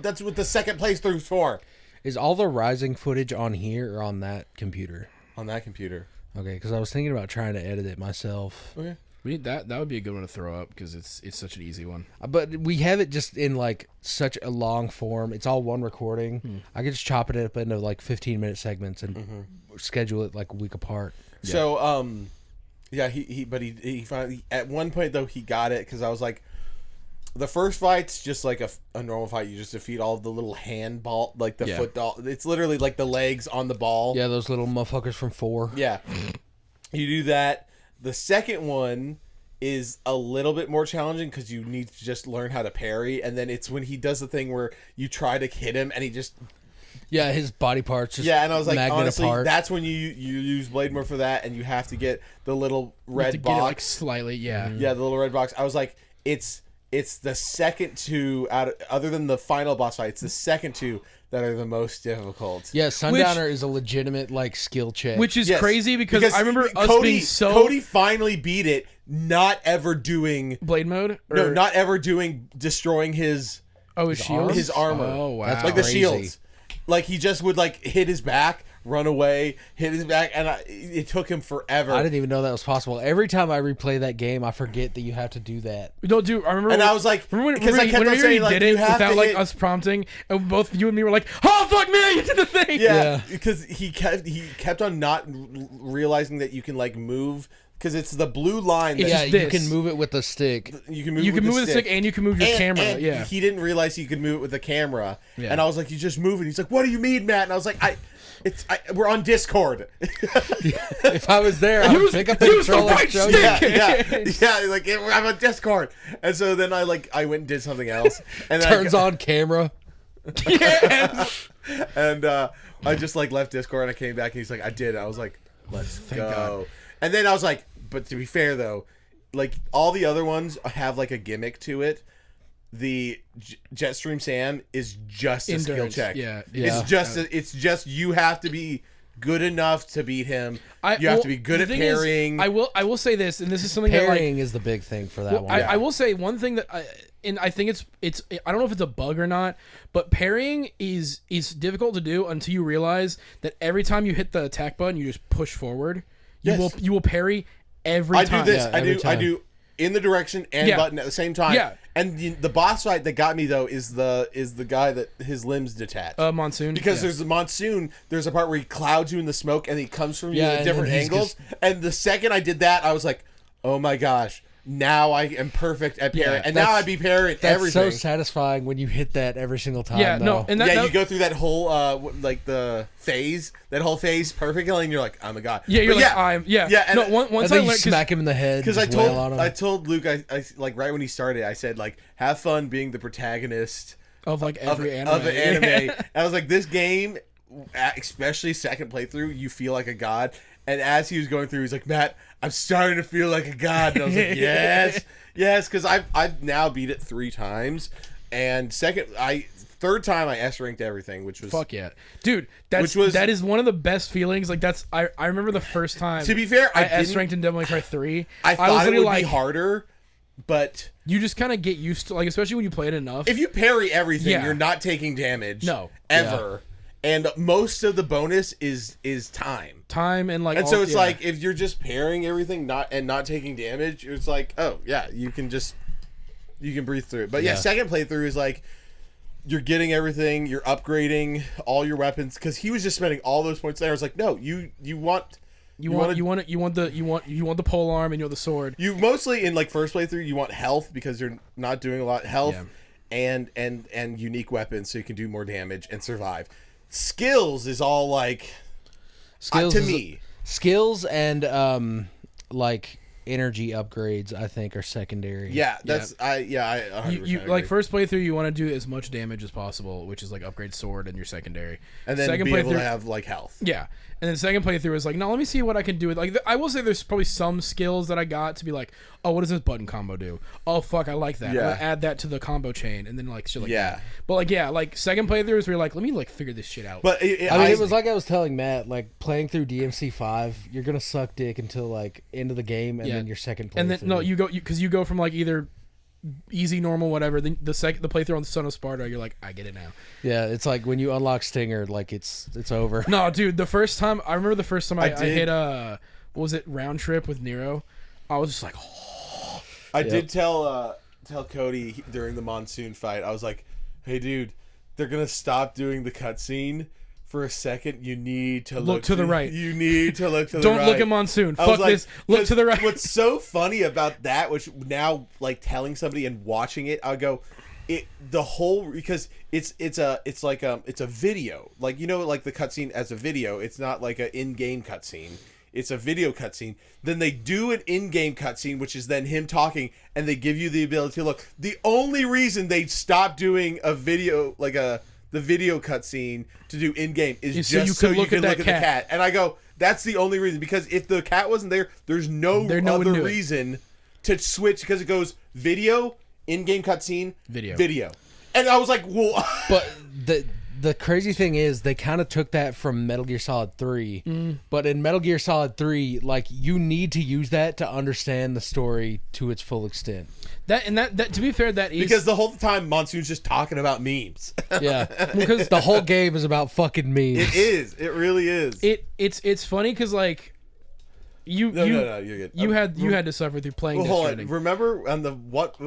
that's what the second playthrough's for. Is all the Rising footage on here or on that computer? On that computer. Okay, because I was thinking about trying to edit it myself. Okay. That would be a good one to throw up because it's such an easy one. But we have it just in like such a long form. It's all one recording. I could just chop it up into like 15-minute segments and schedule it like a week apart. Yeah. So, yeah, he finally, at one point though, he got it, because I was like, the first fight's just like a normal fight. You just defeat all of the little hand ball, like the foot doll. It's literally like the legs on the ball. Yeah, those little motherfuckers from 4. Yeah. You do that. The second one is a little bit more challenging because you need to just learn how to parry, and then it's when he does the thing where you try to hit him and he just Yeah, his body parts just and I was like, magnet honestly, apart. that's when you use blade mode for that, and you have to get the little red to box. get it like slightly, yeah. Yeah, the little red box. I was like, it's the second two other than the final boss fight. It's the second two that are the most difficult. Yeah, Sundowner is a legitimate like skill check. Which is Yes, crazy because I remember us Cody, being so Cody finally beat it, not ever doing blade mode. Or, no, not ever destroying his his shield, his armor. Oh wow, That's like the crazy. shields. Like he just would like hit his back, run away, hit his back, and it took him forever. I didn't even know that was possible. Every time I replay that game, I forget that you have to do that. No, dude, I remember. And I was like, remember because I kept on whenever saying you like, did it you have without to like hit. us prompting, and both you and me were like, "Oh fuck, man, you did the thing!" Yeah, because he kept on not realizing that you can like move, because it's the blue line. That It's Yeah, just you this. can move it with the stick. you can move. You can move the with the stick and you can move your camera. and Yeah, he didn't realize he could move it with the camera. Yeah. And I was like, "You just move it." He's like, "What do you mean, Matt?" And I was like, we're on Discord." If I was there, I would pick up the use the controller and right show you. stick. yeah. Like I'm on Discord, and so then I went and did something else, and then Turns on camera. yeah. and I just like left Discord, and I came back, and he's like, "I did." I was like, "Let's go." God. And then I was like, but to be fair though, like all the other ones have like a gimmick to it. The Jetstream Sam is just a skill Endurance, check. yeah. It's just you have to be good enough to beat him. You have to be good the at thing is, parrying. I will say this, and this is something that like Parrying is the big thing for that well, one. I will say one thing that I think it's I don't know if it's a bug or not, but parrying is difficult to do until you realize that every time you hit the attack button, you just push forward. Yes. You will parry every I time. do this. Yeah, every I time. do in the direction and Yeah. button at the same time. Yeah. And the boss fight that got me though is the guy that his limbs detach. Monsoon Because yeah. there's the monsoon, there's a part where he clouds you in the smoke and he comes from you Yeah, at and different then he's angles. And the second I did that, I was like, oh my gosh, now I am perfect at parrying. Yeah, and now I be parrying That's everything. so satisfying when you hit that every single time. Yeah, though. no, and that, You go through that whole like the phase, that whole phase perfectly, and you're like, oh my god. yeah, you're But like I'm yeah. and no, once and I then you learned smack him in the head. because just wail on him. I told Luke, I like right when he started, I said like, have fun being the protagonist of like every anime. of the anime. And I was like, this game especially second playthrough, you feel like a god. And as he was going through, he's like, Matt, I'm starting to feel like a god. And I was like, yes, because I've now beat it 3 times, and third time I S ranked everything, which was fuck yeah, dude. That is one of the best feelings. Like I remember the first time. To be fair, I S ranked in Devil May Cry 3. I thought it would like, be harder, but you just kind of get used to, like, especially when you play it enough. if you parry everything, Yeah. you're not taking damage. No. ever. And most of the bonus is time. And like, And so it's like if you're just parrying everything, not taking damage, it's like, oh yeah, you can breathe through it. But yeah, second playthrough is like you're getting everything, you're upgrading all your weapons, because he was just spending all those points there. I was like, no, you want the pole arm and the sword. You mostly in like first playthrough you want health because you're not doing a lot health, and unique weapons so you can do more damage and survive. Skills is all like skills and like energy upgrades, I think, are secondary. Yeah, that's I you like first playthrough you want to do as much damage as possible, which is like upgrade sword and your secondary, and then second be playthrough, able to have like health. Yeah, and then second playthrough is like, no, let me see what I can do with, like, I will say there's probably some skills that I got to be like, oh, what does this button combo do? Oh fuck, I like that. Yeah. I'm gonna add that to the combo chain, and then like shit like that. But like second playthroughs where you're like, let me like figure this shit out. But I mean, it was like I was telling Matt, like playing through DMC5, you're gonna suck dick until like end of the game, and then your second playthrough. And then no, you go from like either easy, normal, whatever. The playthrough on the Son of Sparta, you're like, I get it now. Yeah, it's like when you unlock Stinger, like it's over. No, dude, I remember the first time I hit what was it, Round Trip with Nero, I was just like, oh. I did tell Cody during the monsoon fight, I was like, hey dude, they're gonna stop doing the cutscene for a second. You need to look to the right. You need to look to the right. Don't look at monsoon. Fuck like, this. Look to the right. What's so funny about that, which now like telling somebody and watching it, I go, because it's a video, like, you know, like the cutscene as a video. It's not like an in-game cutscene. It's a video cutscene. Then they do an in-game cutscene, which is then him talking, and they give you the ability to look. The only reason they stopped doing a video, like the video cutscene to do in-game is just so you can look at the cat. And I go, that's the only reason, because if the cat wasn't there, there's no other reason to switch, because it goes video, in-game cutscene, video. And I was like, well... But the crazy thing is, they kind of took that from Metal Gear Solid 3. But in Metal Gear Solid 3, like, you need to use that to understand the story to its full extent. That to be fair, that is... Because the whole time, Monsoon's just talking about memes. Yeah. Because the whole game is about fucking memes. It is. It really is. It's funny, because, like... No, you're good. You had to suffer through playing Death Stranding. Remember on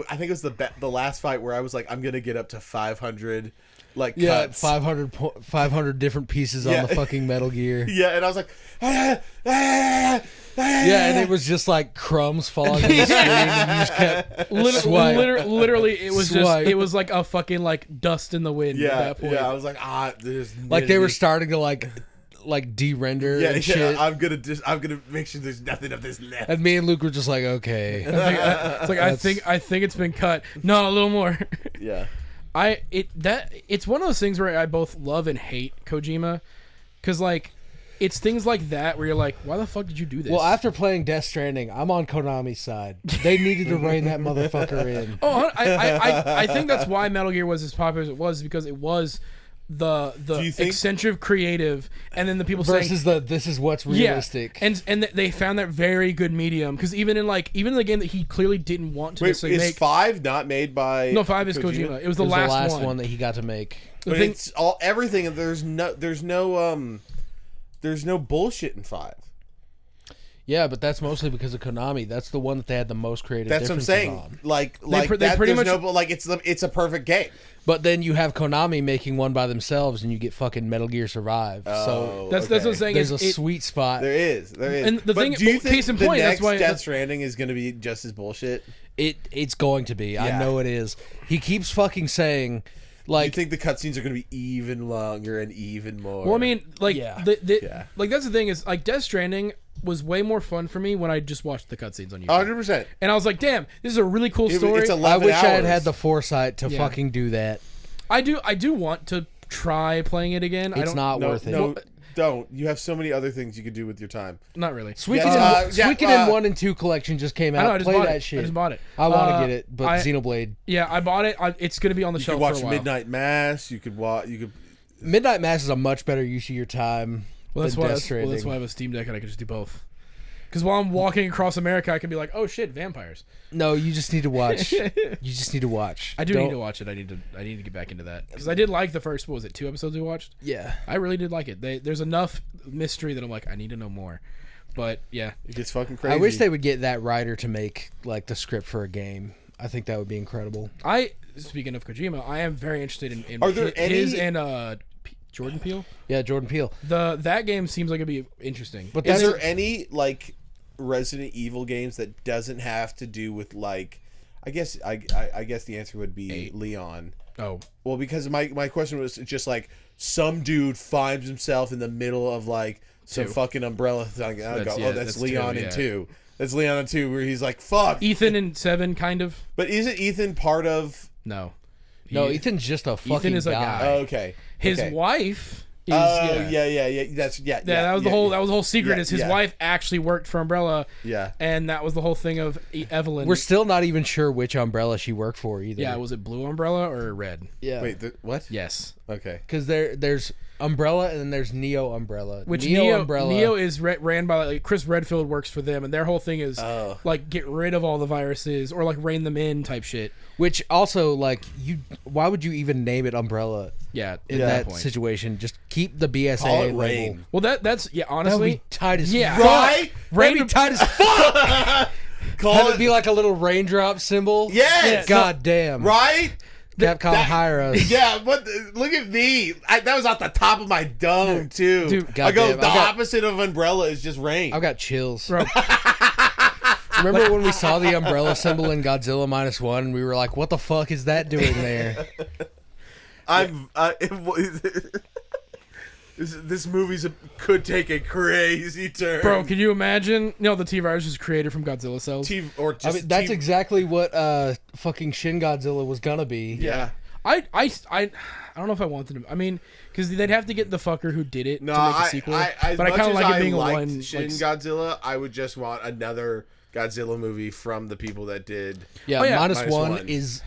I think it was the last fight where I was like, I'm gonna get up to 500 cuts. 500 different pieces on the fucking Metal Gear. Yeah, and I was like, yeah, and it was just like crumbs falling on the screen, and you just kept literally it was like a fucking like dust in the wind at that point. Yeah, I was like, there's like they were starting to like de-render and shit. I'm gonna make sure there's nothing of this left. And me and Luke were just like, okay. I think it's been cut. No, a little more. Yeah. It's one of those things where I both love and hate Kojima, because like it's things like that where you're like, why the fuck did you do this? Well, after playing Death Stranding, I'm on Konami's side. They needed to rein that motherfucker in. Oh, I think that's why Metal Gear was as popular as it was, because it was the eccentric creative, and then the people versus this is what's realistic. Yeah, and they found that very good medium, because even in the game that he clearly didn't want to necessarily make. Is 5 not made by? No, 5 is Kojima. It was the last one that he got to make. But it's all everything, and there's no bullshit in 5. Yeah, but that's mostly because of Konami. That's the one that they had the most creative. That's what I'm saying. On. They pretty much it's a perfect game. But then you have Konami making one by themselves, and you get fucking Metal Gear Survive. So that's what I'm saying. There's a sweet spot. There is. And the thing, do you think case in point, the that's why Death Stranding is going to be just as bullshit? It's going to be. Yeah. I know it is. He keeps fucking saying, like, you think the cutscenes are going to be even longer and even more? Well, I mean, like, like that's the thing is, like, Death Stranding was way more fun for me when I just watched the cutscenes on YouTube. 100%. And I was like, damn, this is a really cool story. It's 11 I wish hours. I had the foresight to fucking do that. I do want to try playing it again. It's not worth it. No, don't. You have so many other things you could do with your time. Not really. Suikoden 1 and 2 collection just came out. I know, I just Play bought that it. shit. I just bought it. I want to get it, but Xenoblade. Yeah, I bought it. It's going to be on the You shelf could watch for a while. Midnight Mass. You could watch. Midnight Mass is a much better use of your time. Well, that's than why. Death That's Stranding. why I have a Steam Deck and I can just do both. Because while I'm walking across America, I can be like, "Oh shit, vampires!" No, you just need to watch. You just need to watch. I need to watch it. I need to get back into that because I did like the first. What was it? 2 episodes we watched. Yeah, I really did like it. There's enough mystery that I'm like, I need to know more. But yeah, It gets fucking crazy. I wish they would get that writer to make like the script for a game. I think that would be incredible. Speaking of Kojima, I am very interested in Are there his any- and Jordan Peele. Yeah, Jordan Peele. That game seems like it'd be interesting. But Is that's there any like Resident Evil games that doesn't have to do with like? I guess the answer would be 8. Leon. Oh, Well, because my question was just like some dude finds himself in the middle of like some 2. fucking umbrella thing. I go, That's that's 2, Leon yeah. in 2. That's Leon in 2, where he's like, fuck. Ethan and 7, kind of. But isn't Ethan part of? No, no. He- Ethan's just a fucking is a guy. guy. Oh, okay. His okay. wife. Is, Oh yeah. That's That was the whole secret. Yeah, Is his yeah. wife actually worked for Umbrella? Yeah. And that was the whole thing of Evelyn. We're still not even sure which umbrella she worked for either. Yeah, was it blue umbrella or red? Yeah. Wait, what? Yes. Okay. Because there's Umbrella and then there's Neo Umbrella. Which Neo Umbrella. Neo is ran by like Chris Redfield works for them, and their whole thing is like get rid of all the viruses or like rein them in type shit. Which also like why would you even name it Umbrella Yeah, in at that point. situation? Just keep the BSA Call it label. Rain. Well, that's That would honestly be tight as Yeah. fuck. Right? That'd be tight as fuck. Call Have it it be like a little raindrop symbol. Yes. God damn. Right? Capcom hire us. Yeah, but look at me. That was off the top of my dome, too. Dude, I go, goddamn, the I got- opposite of umbrella is just rain. I've got chills. Bro, Remember when we saw the umbrella symbol in Godzilla -1 and we were like, what the fuck is that doing there? This movie could take a crazy turn. bro, can you imagine? No, the T virus was created from Godzilla cells. I mean, that's exactly what fucking Shin Godzilla was gonna be. Yeah. I don't know if I wanted to. I mean, because they'd have to get the fucker who did it No, to make a sequel. as but I much kind of as like it being a liked one. Shin Godzilla, I would just want another Godzilla movie from the people that did. Yeah, Oh, yeah. -1 -1 is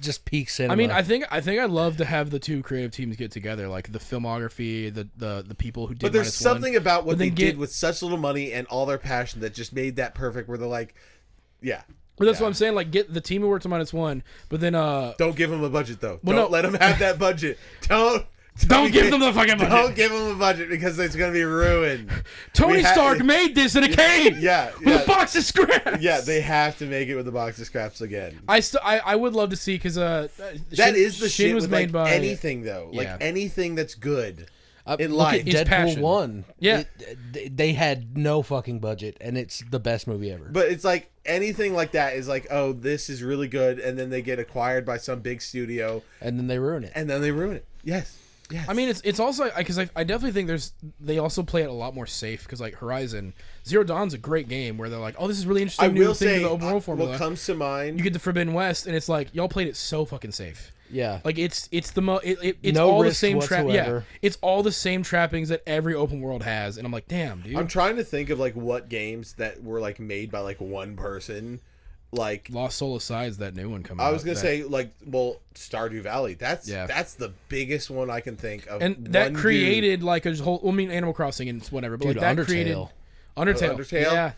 just peak cinema. I mean, I think I'd love to have the two creative teams get together, like the filmography, the people who did. But there's -1. something about what But they then did with such little money and all their passion that just made that perfect. Where they're like, yeah. But that's Yeah. what I'm saying. Like, get the team who worked on -1, but then Don't give them a budget though. Well, Don't no. let them have that budget. Don't give them the fucking budget. Don't give them a budget because it's gonna be ruined. Tony We ha- Stark made this in a cave. Yeah, with yeah. a box of scraps. Yeah, they have to make it with the box of scraps again. I would love to see because That is the Shin shit was with made like by anything though. Like Yeah. anything that's good. in look life. at Is Deadpool passion. 1. Yeah. They had no fucking budget, and it's the best movie ever. But it's like anything like that is like, oh, this is really good, and then they get acquired by some big studio, And then they ruin it. and then they ruin it. Yes. Yes. I mean, it's also because I definitely think they also play it a lot more safe because like Horizon Zero Dawn's a great game where they're like, oh, this is really interesting. I new will thing to say the open world formula. what comes to mind. You get the Forbidden West, and it's like y'all played it so fucking safe. Yeah. Like it's it's No all the risk same whatsoever. it's all the same trappings that every open world has, and I'm like, damn, dude. I'm trying to think of like what games that were like made by like one person. Like Lost Soul Aside's that new one coming out. I was gonna that- say, like, well, Stardew Valley. That's Yeah. that's the biggest one I can think of. and that one created like a whole. Well, I mean, Animal Crossing and whatever, but Dude, like that Undertale. created Undertale. Undertale. Yeah.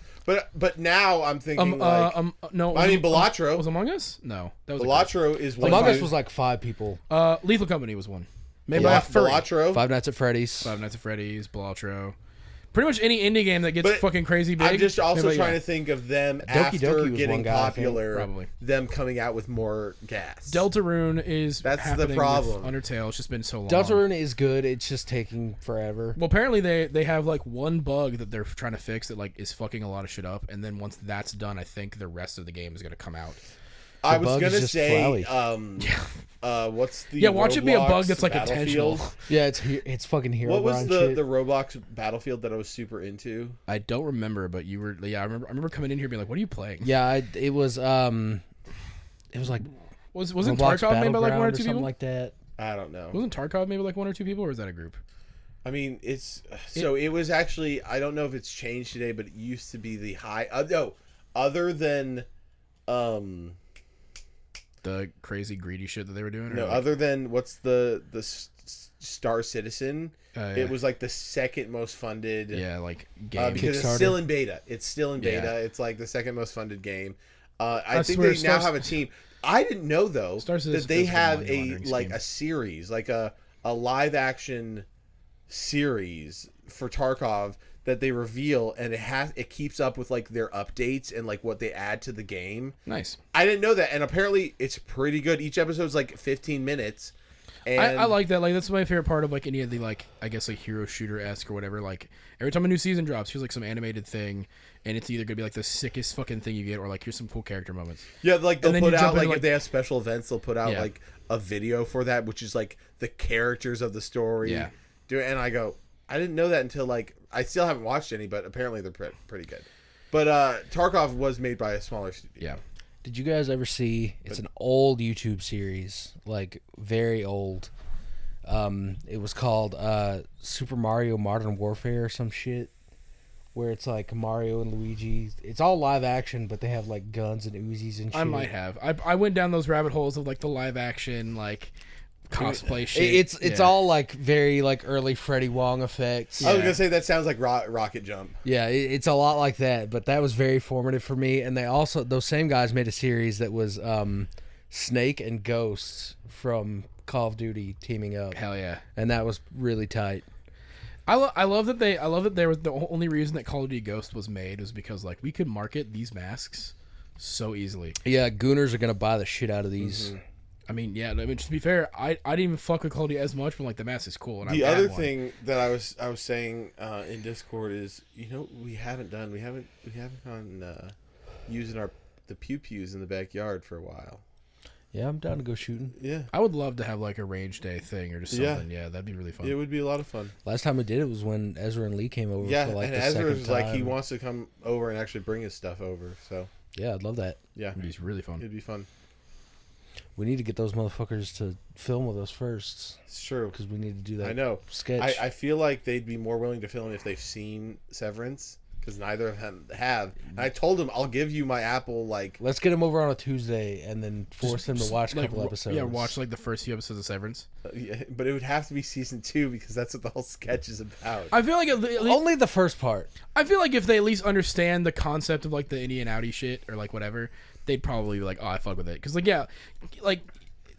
But now I'm thinking like No. I mean, was Balatro. Among Us? No, that was a Balatro is one. Among Us dude. was like 5 people. Lethal Company was one. Made by a furry. Balatro. Five Nights at Freddy's. Five Nights at Freddy's, Balatro. Pretty much any indie game that gets But fucking crazy big. I'm just also yeah. trying to think of them Doki after Doki was getting one guy, I think. popular. Probably. Them coming out with more gas. Deltarune is That's the happening problem. with Undertale. It's just been so long. Deltarune is good. It's just taking forever. Well, apparently they have like one bug that they're trying to fix that like is fucking a lot of shit up, and then once that's done, I think the rest of the game is gonna come out. I was bug is gonna just say, Flowey. what's the Watch it be a bug Roblox that's like Battlefield? intentional. Yeah, it's fucking Hero What was Brian the shit. the Roblox Battlefield that I was super into? I don't remember, but you were. Yeah, I remember coming in here being like, "What are you playing?" Yeah, it was like Wasn't Roblox Tarkov made by like one or Battleground two something people? like that. I don't know. Wasn't Tarkov maybe like 1 or 2 people, or is that a group? I mean, it was actually, I don't know if it's changed today, but it used to be the high. No, other than The crazy greedy shit that they were doing. no, or like, other than what's the Star Citizen. yeah. It was like the second most funded. yeah, like game. Because it's Kickstarter. still in beta. It's still in beta. Yeah. It's like the second most funded game. I think swear, they now have a team. I didn't know though Star Citizen that they feels like a have money a laundering like scheme. a series, like a live action series for Tarkov that they reveal, and it keeps up with like their updates and like what they add to the game. Nice. I didn't know that, and apparently it's pretty good. Each episode's like 15 minutes. And I like that. Like that's my favorite part of like any of the like I guess like hero shooter esque or whatever. Like every time a new season drops, here's like some animated thing, and it's either gonna be like the sickest fucking thing you get, or like here's some cool character moments. Yeah, like they'll then put you jump out like into, if they have special events, they'll put out Yeah. like a video for that, which is like the characters of the story. Yeah. And I go, I didn't know that until like I still haven't watched any, but apparently they're pretty good. But Tarkov was made by a smaller studio. Yeah. Did you guys ever see? It's an old YouTube series, like very old. It was called Super Mario Modern Warfare or some shit, where it's like Mario and Luigi. It's all live action, but they have like guns and Uzis and shit. I might have. I went down those rabbit holes of like the live action like cosplay shit. It's Yeah. all like very like early Freddie Wong effects. I was gonna say that sounds like Rocket Jump. Yeah, it's a lot like that, but that was very formative for me. And they also, those same guys made a series that was Snake and Ghosts from Call of Duty teaming up, Hell yeah. and that was really tight. I love that there was the only reason that Call of Duty Ghost was made was because like we could market these masks so easily. Yeah, Gooners are gonna buy the shit out of these. I mean, yeah. I mean, to be fair, I didn't even fuck with Call of Duty as much, but like the mask is cool. And The I had other one. thing that I was saying in Discord is, we haven't gone using the pews in the backyard for a while. Yeah, I'm down to go shooting. Yeah, I would love to have like a range day thing or just Yeah. something. Yeah, that'd be really fun. it would be a lot of fun. Last time we did it was when Ezra and Lee came over Yeah, for like and the Ezra second was like he time. wants to come over and actually bring his stuff over. So Yeah, I'd love that. yeah, It'd be really fun. it'd be fun. We need to get those motherfuckers to film with us first, It's true. because we need to do that. I know. Sketch. I feel like they'd be more willing to film if they've seen Severance, because neither of them have. And I told them I'll give you my Apple like. Let's get them over on a Tuesday and then force them to watch a Like, couple episodes. Yeah, watch like the first few episodes of Severance. Yeah, but it would have to be season 2 because that's what the whole sketch is about. I feel like Only the first part. I feel like if they at least understand the concept of like the Indian Audi shit or like whatever, they'd probably be like, oh, I fuck with it. Because like yeah, like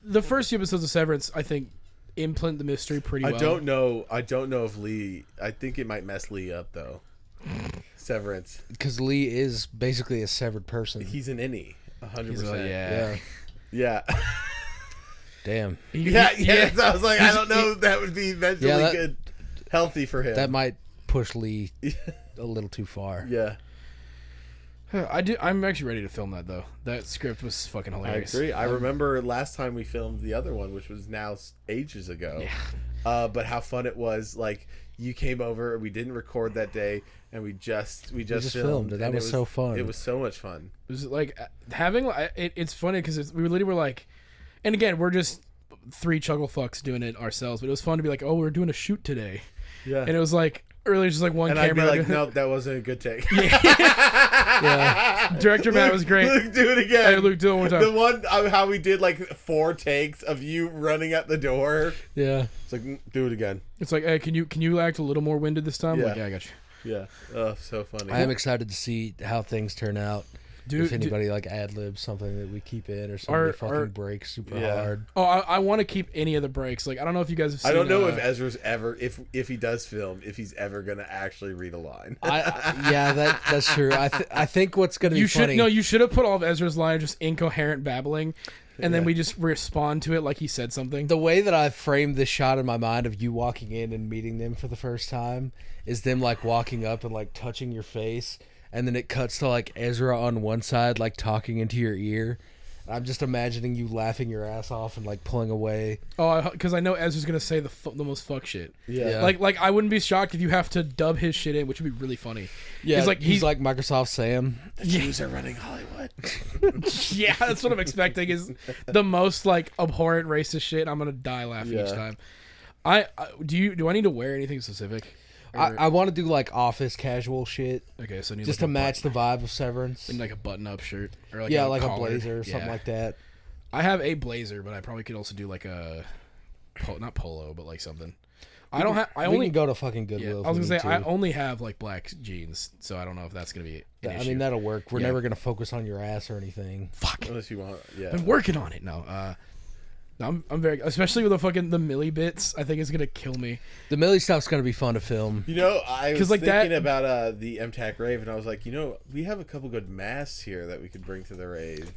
the first few episodes of Severance, I think implant the mystery pretty well. I don't know if Lee. I think it might mess Lee up though. Severance. Because Lee is basically a severed person. He's an innie. 100%. He's like, Yeah. Yeah. Damn. Yeah. So I was like, I don't know if that would be mentally Yeah, that- good, healthy for him. That might push Lee a little too far. Yeah. I'm actually ready to film that though. That script was fucking I hilarious. agree. I remember last time we filmed the other one, which was now ages ago. Yeah. But how fun it was! Like you came over, we didn't record that day, and we just filmed it. That and was so fun. It was so much fun. It was like having it's funny because we literally were like, and again we're just 3 chuckle fucks doing it ourselves, but it was fun to be like, oh, we're doing a shoot today, Yeah. and it was like earlier just like one And I'd camera. be like, no, that wasn't a good take. Yeah. Director Matt was great. Luke, do it again. Hey, Luke, do it one more The time. one how we did like 4 takes of you running at the door. Yeah. It's like do it again. It's like, hey, can you act a little more winded this time? Yeah. Like, yeah, I got you. Yeah. Oh, so funny. I am excited to see how things turn out. Dude, if anybody like ad-libs something that we keep in or something Our- that fucking breaks super Yeah. hard. Oh, I want to keep any of the breaks. Like, I don't know if you guys have seen. I don't know if Ezra's ever, if he does film, if he's ever gonna actually read a line. Yeah, that's true. I think what's gonna be you should funny. no. You should have put all of Ezra's lines just incoherent babbling, and then Yeah. we just respond to it like he said something. The way that I've framed this shot in my mind of you walking in and meeting them for the first time is them like walking up and like touching your face, and then it cuts to like Ezra on one side like talking into your ear, I'm just imagining you laughing your ass off and like pulling away. Oh, because I know Ezra's gonna say the most fuck shit. Yeah. Like I wouldn't be shocked if you have to dub his shit in, which would be really funny. Yeah, he's like Microsoft Sam. The Jews are running Hollywood. yeah, that's what I'm expecting is the most like abhorrent racist shit. I'm gonna die laughing each time. Do I need to wear anything specific? I want to do like office casual shit. Okay, so just to match the vibe of Severance. And like a button-up shirt, or like like collar. a blazer or something like that. I have a blazer, but I probably could also do like a not polo, but like something. I only can go to fucking Goodwill. Yeah, I was gonna say I only have like black jeans, so I don't know if that's gonna be an issue. I mean, that'll work. We're never gonna focus on your ass or anything. Fuck. Unless you want, Been working on it. No, I'm very, especially with the Millie bits. I think it's gonna kill me. The Millie stuff's gonna be fun to film. You know, I was like thinking that, about the MTAC rave, and I was like, you know, we have a couple good masks here that we could bring to the rave.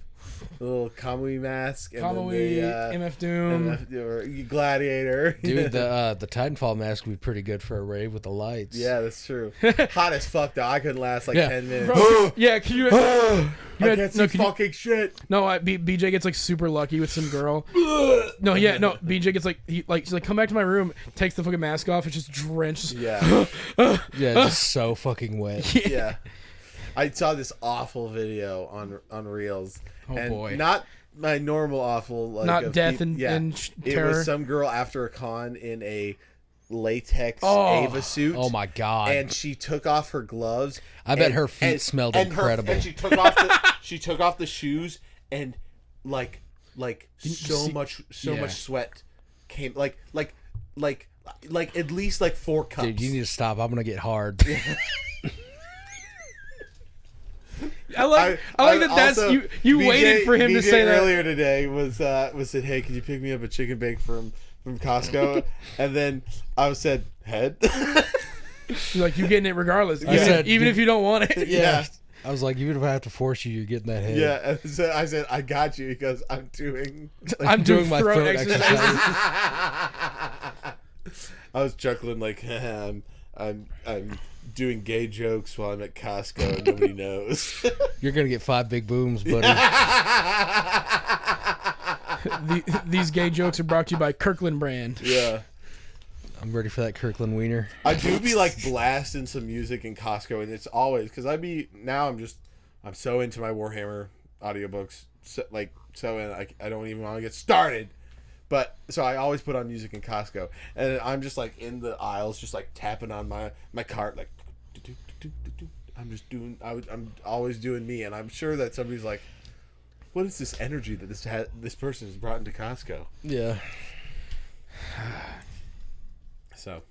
The little Kamui mask, and Kamui, then MF Doom, or Gladiator. Dude, the Titanfall mask would be pretty good for a rave with the lights. Yeah, that's true. Hot as fuck though. I couldn't last like 10 minutes. Bro, yeah, can you? I can't see fucking shit. No, BJ gets like super lucky with some girl. BJ gets like she's like, come back to my room, takes the fucking mask off, and just drenched. Yeah. Yeah, just so fucking wet. Yeah. I saw this awful video on Reels. Oh and boy. Not my normal awful, like not death and it terror. was some girl after a con in a latex Ava suit. Oh my god! And she took off her gloves. I bet her feet smelled incredible. And she took off the shoes, and like so much sweat came like at least like 4 cups. Dude, you need to stop. I'm gonna get hard. I like that. That's also, you BJ, waited for him to say that earlier today. Was said, hey, can you pick me up a chicken bake from Costco? And then I said, head. You're like, you getting it regardless, even if you don't want it. Yeah. I was like, even if I have to force you, you're getting that head. Yeah, and so I said, I got you because I'm doing my throat exercise. I was chuckling like, I'm doing gay jokes while I'm at Costco and nobody knows. You're gonna get 5 big booms, buddy. These gay jokes are brought to you by Kirkland brand. Yeah. I'm ready for that Kirkland wiener. I do be like blasting some music in Costco, and it's always because I'm so into my Warhammer audiobooks, I don't even want to get started. But so I always put on music in Costco, and I'm just like in the aisles, just like tapping on my cart, like I'm just doing. I'm always doing me, and I'm sure that somebody's like, "What is this energy that this person has brought into Costco?" Yeah. So,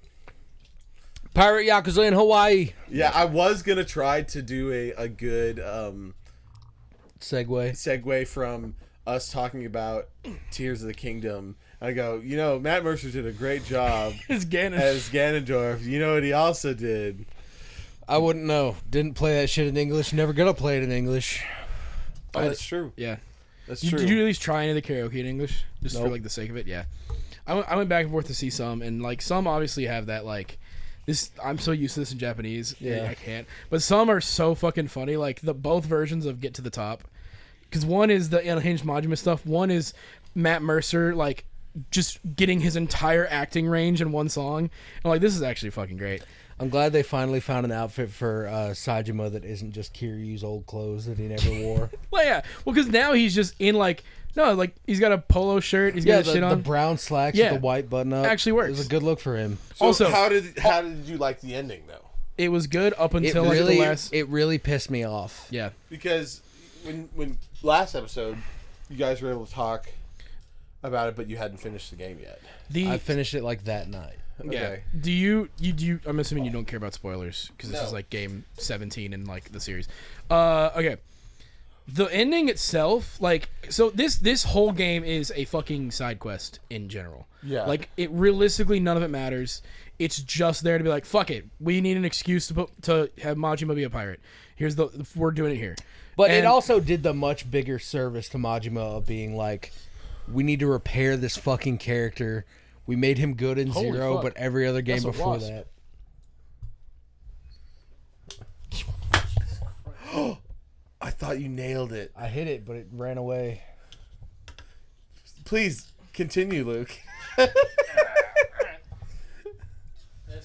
Pirate Yakuza in Hawaii. yeah, I was gonna try to do a good segue from us talking about Tears of the Kingdom. I go, Matt Mercer did a great job as Ganondorf. You know what he also did? I wouldn't know. Didn't play that shit in English. Never gonna play it in English. Oh, that's true. Yeah. That's true. Did you at least try any of the karaoke in English? Just Nope. for like the sake of it? Yeah. I went back and forth to see some, and like some obviously have that like this. I'm so used to this in Japanese. Yeah. I can't. But some are so fucking funny. Like both versions of Get to the Top. Because one is the Unhinged Majima stuff. One is Matt Mercer like just getting his entire acting range in one song. I'm like, this is actually fucking great. I'm glad they finally found an outfit for Sajima that isn't just Kiryu's old clothes that he never wore. Well, yeah. Well, because now he's just in he's got a polo shirt. He's got his shit on. The brown slacks with the white button up. Actually works. It was a good look for him. So also, how did you like the ending though? It was good up until the last. It really pissed me off. Yeah. Because when last episode, you guys were able to talk about it, but you hadn't finished the game yet. I finished it like that night. Okay. Yeah. Do you? I'm assuming you don't care about spoilers because this No. is like game 17 in like the series. Okay. The ending itself, like, so this whole game is a fucking side quest in general. Yeah. Like, it realistically none of it matters. It's just there to be like, fuck it. We need an excuse to have Majima be a pirate. We're doing it here. But it also did the much bigger service to Majima of being like, we need to repair this fucking character. We made him good in Holy Zero, fuck. but every other game That's a before wasp. that. I thought you nailed it. I hit it, but it ran away. Please continue, Luke. That's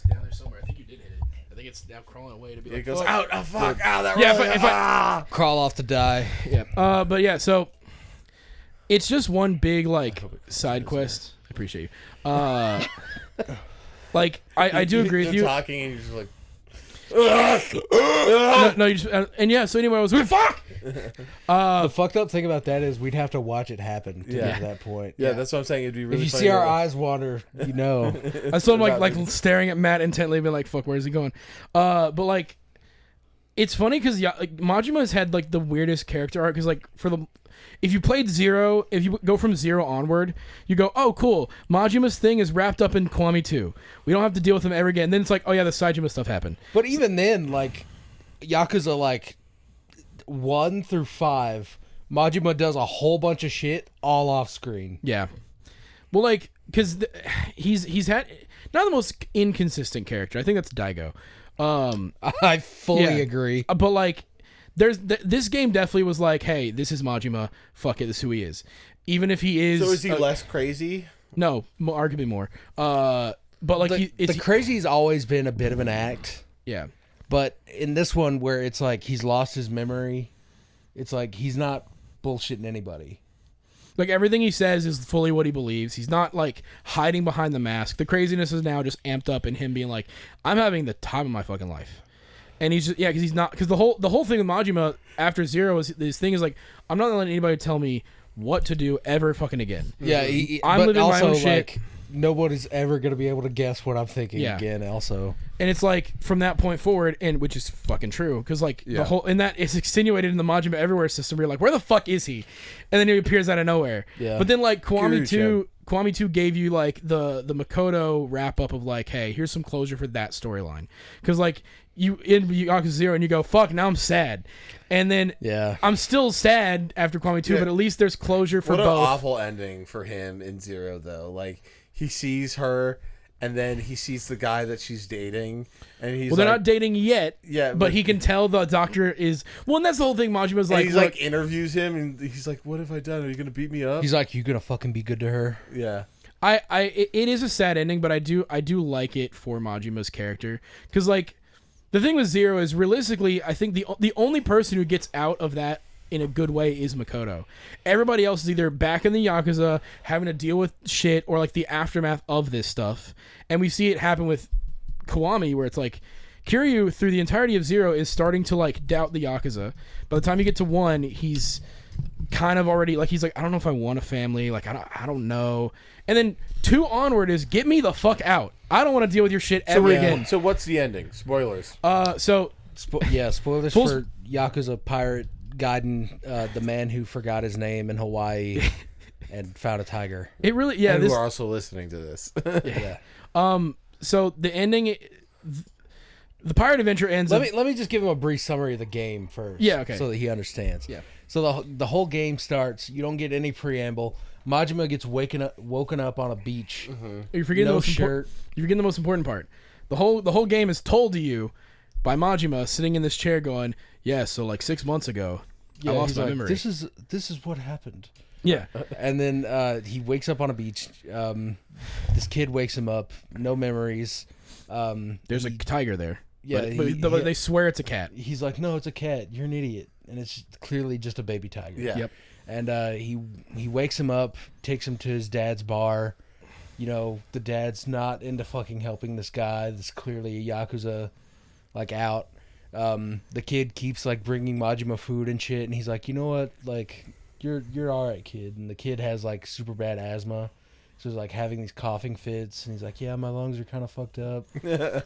down there somewhere. I think you did hit it. I think it's now crawling away to be like. It goes fuck. out. Oh fuck! Ow, that Yeah, really, if I Crawl off to die. yeah. But yeah, so it's just one big like side quest. I appreciate you. Like I do agree with you. Talking and you're just like. No, you just and yeah. So anyway, I was like, fuck. The fucked up thing about that is we'd have to watch it happen to Yeah. get to that point. Yeah, that's what I'm saying. It'd be really. If you funny see our to- eyes wander, you know. I saw him like staring at Matt intently, being like, "Fuck, where is he going?" But like, it's funny because like, Majima's had like the weirdest character arc. Because like if you played Zero, if you go from Zero onward, you go, "Oh, cool, Majima's thing is wrapped up in Kiwami 2. We don't have to deal with him ever again." And then it's like, "Oh yeah, the Saejima stuff happened." But even then, like, Yakuza, like, 1 through 5, Majima does a whole bunch of shit all off screen. Yeah. Well, like, because he's had not the most inconsistent character. I think that's Daigo. I fully Yeah. agree. But like, this game definitely was like, hey, this is Majima. Fuck it, this is who he is. Even if he is. So is he less crazy? No, arguably more. But like, The crazy's always been a bit of an act. yeah. But in this one, where it's like he's lost his memory, it's like he's not bullshitting anybody. Like, everything he says is fully what he believes. He's not like hiding behind the mask. The craziness is now just amped up in him being like, I'm having the time of my fucking life. And he's just, yeah, because he's not, because the whole thing with Majima after Zero is his thing is like, I'm not gonna let anybody tell me what to do ever fucking again. Yeah, I'm but living my also, own shit. like, nobody's ever going to be able to guess what I'm thinking Yeah. again, also. And it's like from that point forward, and which is fucking true, because like Yeah. the whole and that is extenuated in the Majima Everywhere system. Where you're like, where the fuck is he? And then he appears out of nowhere. Yeah. But then like Kiwami Kiryu-chan. 2 gave you like the Makoto wrap up of like, hey, here's some closure for that storyline, because like you in Yakuza 0 and you go, fuck, now I'm sad, and then Yeah. I'm still sad after Kiwami 2, Yeah. but at least there's closure for What an both. awful ending for him in Zero, though. Like, he sees her, and then he sees the guy that she's dating, and he's Well, they're like, not dating yet. Yeah, but but- he can tell the doctor is. Well, and that's the whole thing. Majima's and like, he's look, like interviews him, and he's like, "What have I done? Are you gonna beat me up?" He's like, you going to fucking be good to her? Yeah, it is a sad ending, but I do like it for Majima's character, because like the thing with Zero is realistically, I think the only person who gets out of that in a good way is Makoto. Everybody else is either back in the Yakuza having to deal with shit or like the aftermath of this stuff, and we see it happen with Kiwami, where it's like Kiryu through the entirety of Zero is starting to like doubt the Yakuza. By the time you get to 1, he's kind of already like, he's like, I don't know if I want a family, like I don't know. And then 2 onward is get me the fuck out. I don't want to deal with your shit ever again. So what's the ending? Spoilers. So Spoilers Full for Yakuza Pirate Gaiden, the man who forgot his name in Hawaii and found a tiger. it really, yeah, and this, who are also listening to this. Yeah. so the ending, the pirate adventure ends. Let me just give him a brief summary of the game first. Yeah, okay. So that he understands. Yeah. So the whole game starts. You don't get any preamble. Majima gets woken up on a beach. You're forgetting No the most shirt. You're forgetting the most important part. The whole game is told to you by Majima sitting in this chair going, yeah, so like 6 months ago, I lost he's my like, memory. This is what happened. Yeah. And then he wakes up on a beach. This kid wakes him up. No memories. There's a tiger there. Yeah, but they swear it's a cat. He's like, no, it's a cat. You're an idiot. And it's clearly just a baby tiger. Yeah. Yep. And he wakes him up, takes him to his dad's bar. You know, the dad's not into fucking helping this guy. That's clearly a Yakuza, like, out. The kid keeps, like, bringing Majima food and shit. And he's like, you know what? Like, you're all right, kid. And the kid has, like, super bad asthma. So he's, like, having these coughing fits. And he's like, yeah, my lungs are kind of fucked up.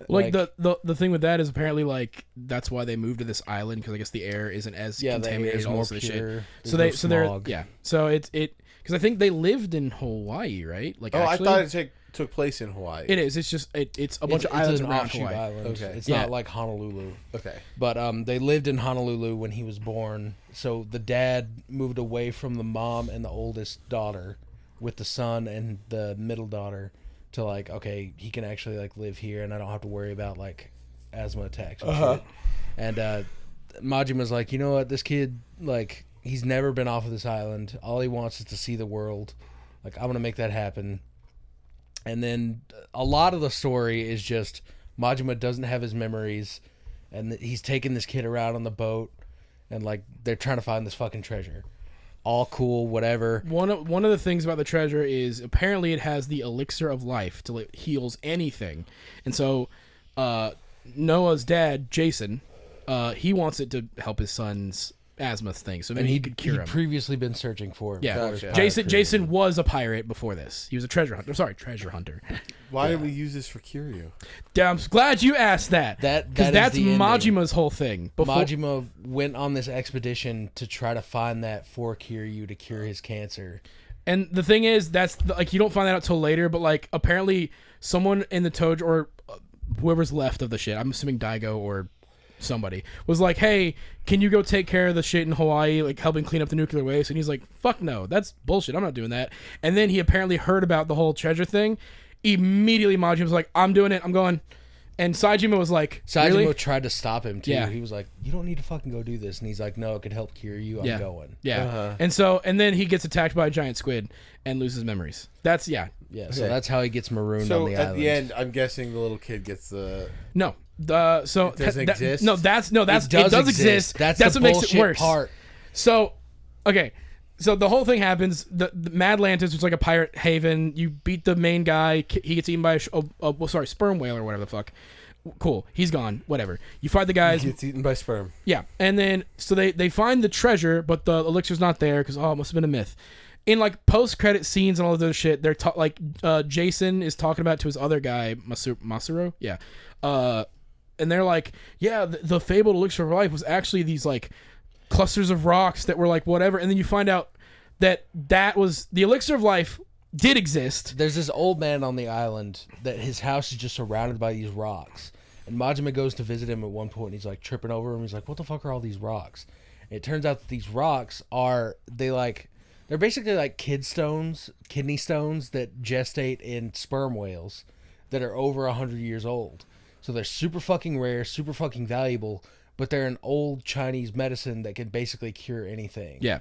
Like the thing with that is apparently like that's why they moved to this island, because I guess the air isn't as Yeah, the air contaminated is and all more this shit. pure. So There's no they're smog. yeah. So it because I think they lived in Hawaii, right? Like Oh, actually, I thought it took place in Hawaii. it is. It's just it's a bunch of islands an around offshoot Hawaii. island. Okay. It's Yeah. not like Honolulu. Okay. But they lived in Honolulu when he was born. So the dad moved away from the mom and the oldest daughter with the son and the middle daughter to like, okay, he can actually like live here and I don't have to worry about like asthma attacks and shit. And Majima's like, you know what, this kid, like, he's never been off of this island. All he wants is to see the world. Like, I'm gonna make that happen. And then a lot of the story is just Majima doesn't have his memories, and he's taking this kid around on the boat, and like they're trying to find this fucking treasure. All cool, whatever. One of the things about the treasure is apparently it has the elixir of life till it heals anything, and so Noah's dad, Jason, he wants it to help his son's asthma thing, so maybe he could cure him. He'd previously been searching for him. Yeah, Gotcha. Jason was a pirate before this. He was a treasure hunter. Sorry, treasure hunter. Why did we use this for Kiryu? I'm glad you asked that. Because that's Majima's whole thing. Majima went on this expedition to try to find that for Kiryu to cure his cancer. And the thing is, like you don't find that out till later, but like apparently someone in the Tojo or whoever's left of the shit, I'm assuming Daigo or somebody, was like, hey, can you go take care of the shit in Hawaii, like helping clean up the nuclear waste? And he's like, fuck no, that's bullshit, I'm not doing that. And then he apparently heard about the whole treasure thing. Immediately Majima was like, I'm doing it, I'm going. And Saejima was like, really? tried to stop him too. Yeah. He was like, you don't need to fucking go do this. And he's like, no, it could help cure you, I'm going. Yeah. And then he gets attacked by a giant squid and loses memories. That's so that's how he gets marooned on the island. So at the end, I'm guessing the little kid gets the... No. It doesn't exist? No, it does exist. That's what makes it worse. Part. So, okay. So the whole thing happens. The Madlantis, which is like a pirate haven. You beat the main guy. He gets eaten by a sperm whale or whatever the fuck. Cool. He's gone. Whatever. You fight the guys. He gets eaten by sperm. Yeah. And then, so they find the treasure, but the elixir's not there because, it must have been a myth. In like post-credit scenes and all of this shit, they're Jason is talking about it to his other guy, Masuro. Yeah. And they're like, yeah, the fabled elixir of life was actually these like clusters of rocks that were like whatever. And then you find out that was the elixir of life did exist. There's this old man on the island that his house is just surrounded by these rocks. And Majima goes to visit him at one point, and he's like tripping over him. He's like, what the fuck are all these rocks? And it turns out that these rocks they're basically like kidney stones that gestate in sperm whales that are over 100 years old. So they're super fucking rare, super fucking valuable, but they're an old Chinese medicine that can basically cure anything. Yeah.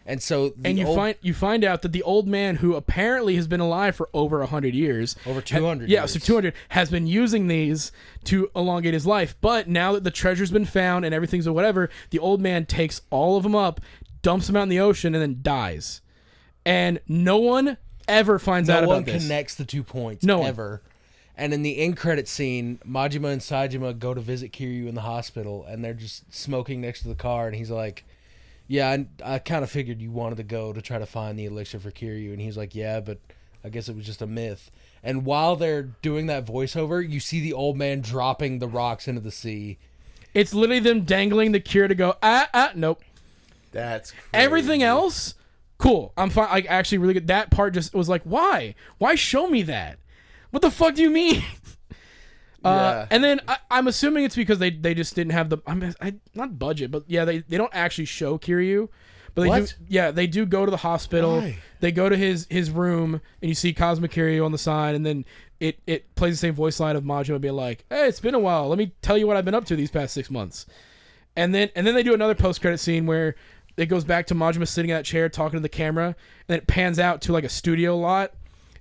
And so you find out that the old man, who apparently has been alive for over 100 years, over 200 years, so 200, has been using these to elongate his life. But now that the treasure's been found and everything's or whatever, the old man takes all of them up, dumps them out in the ocean, and then dies. And no one ever finds out about this. No one connects the 2 points. No ever. One. And in the end credit scene, Majima and Saejima go to visit Kiryu in the hospital, and they're just smoking next to the car, and he's like, yeah, I kind of figured you wanted to go to try to find the elixir for Kiryu. And he's like, yeah, but I guess it was just a myth. And while they're doing that voiceover, you see the old man dropping the rocks into the sea. It's literally them dangling the cure to go, nope. That's crazy. Everything else, cool. I'm fine. Like, actually really good. That part just was like, why? Why show me that? What the fuck do you mean? Yeah. And then I'm assuming it's because they just didn't have the not budget, but yeah, they don't actually show Kiryu, but they do. Yeah, they do go to the hospital. Why? They go to his room, and you see Cosmic Kiryu on the side, and then it plays the same voice line of Majima being like, "Hey, it's been a while. Let me tell you what I've been up to these past 6 months." And then they do another post credit scene where it goes back to Majima sitting in that chair talking to the camera, and then it pans out to like a studio lot.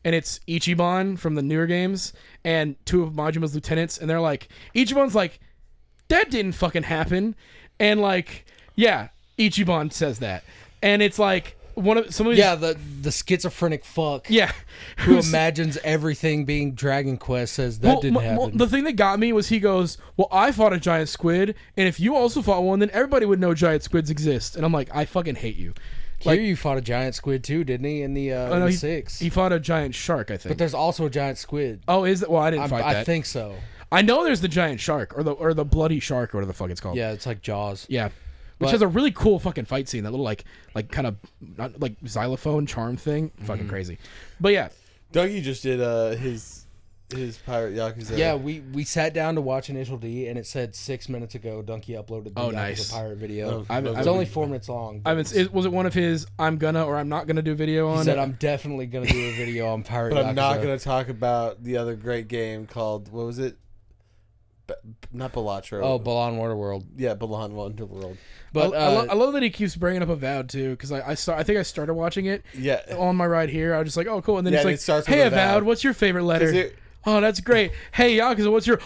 And it's Ichiban from the newer games and two of Majima's lieutenants. And they're like, Ichiban's like, that didn't fucking happen. And like, yeah, Ichiban says that. And it's like, the schizophrenic fuck. Yeah. Who imagines everything being Dragon Quest says that didn't happen. Well, the thing that got me was he goes, well, I fought a giant squid. And if you also fought one, then everybody would know giant squids exist. And I'm like, I fucking hate you. Kiryu fought a giant squid too, didn't he? In the 6, he fought a giant shark, I think. But there's also a giant squid. Oh, is it? Well, I didn't fight that. I think so. I know there's the giant shark or the bloody shark or whatever the fuck it's called. Yeah, it's like Jaws. Yeah, which has a really cool fucking fight scene. That little like kind of not like xylophone charm thing. Fucking crazy. But yeah, Dougie just did his pirate Yakuza. Yeah, we sat down to watch Initial D, and it said 6 minutes ago Donkey uploaded the Yakuza pirate video. It's only 4 minutes long. Was it one of his I'm gonna or I'm not gonna do video on? He said I'm definitely gonna do a video on pirate Yakuza. But I'm not gonna talk about the other great game called, what was it? not Balatro. Oh, Balan Waterworld. Yeah, Balan Wonderworld. But I love that he keeps bringing up Avowed too, because I think I started watching it. Yeah. On my ride here, I was just like, oh cool, and then Yeah, it's and like, it starts with hey Avowed. Avowed, what's your favorite letter? It- Oh, that's great. Hey Yakuza, what's your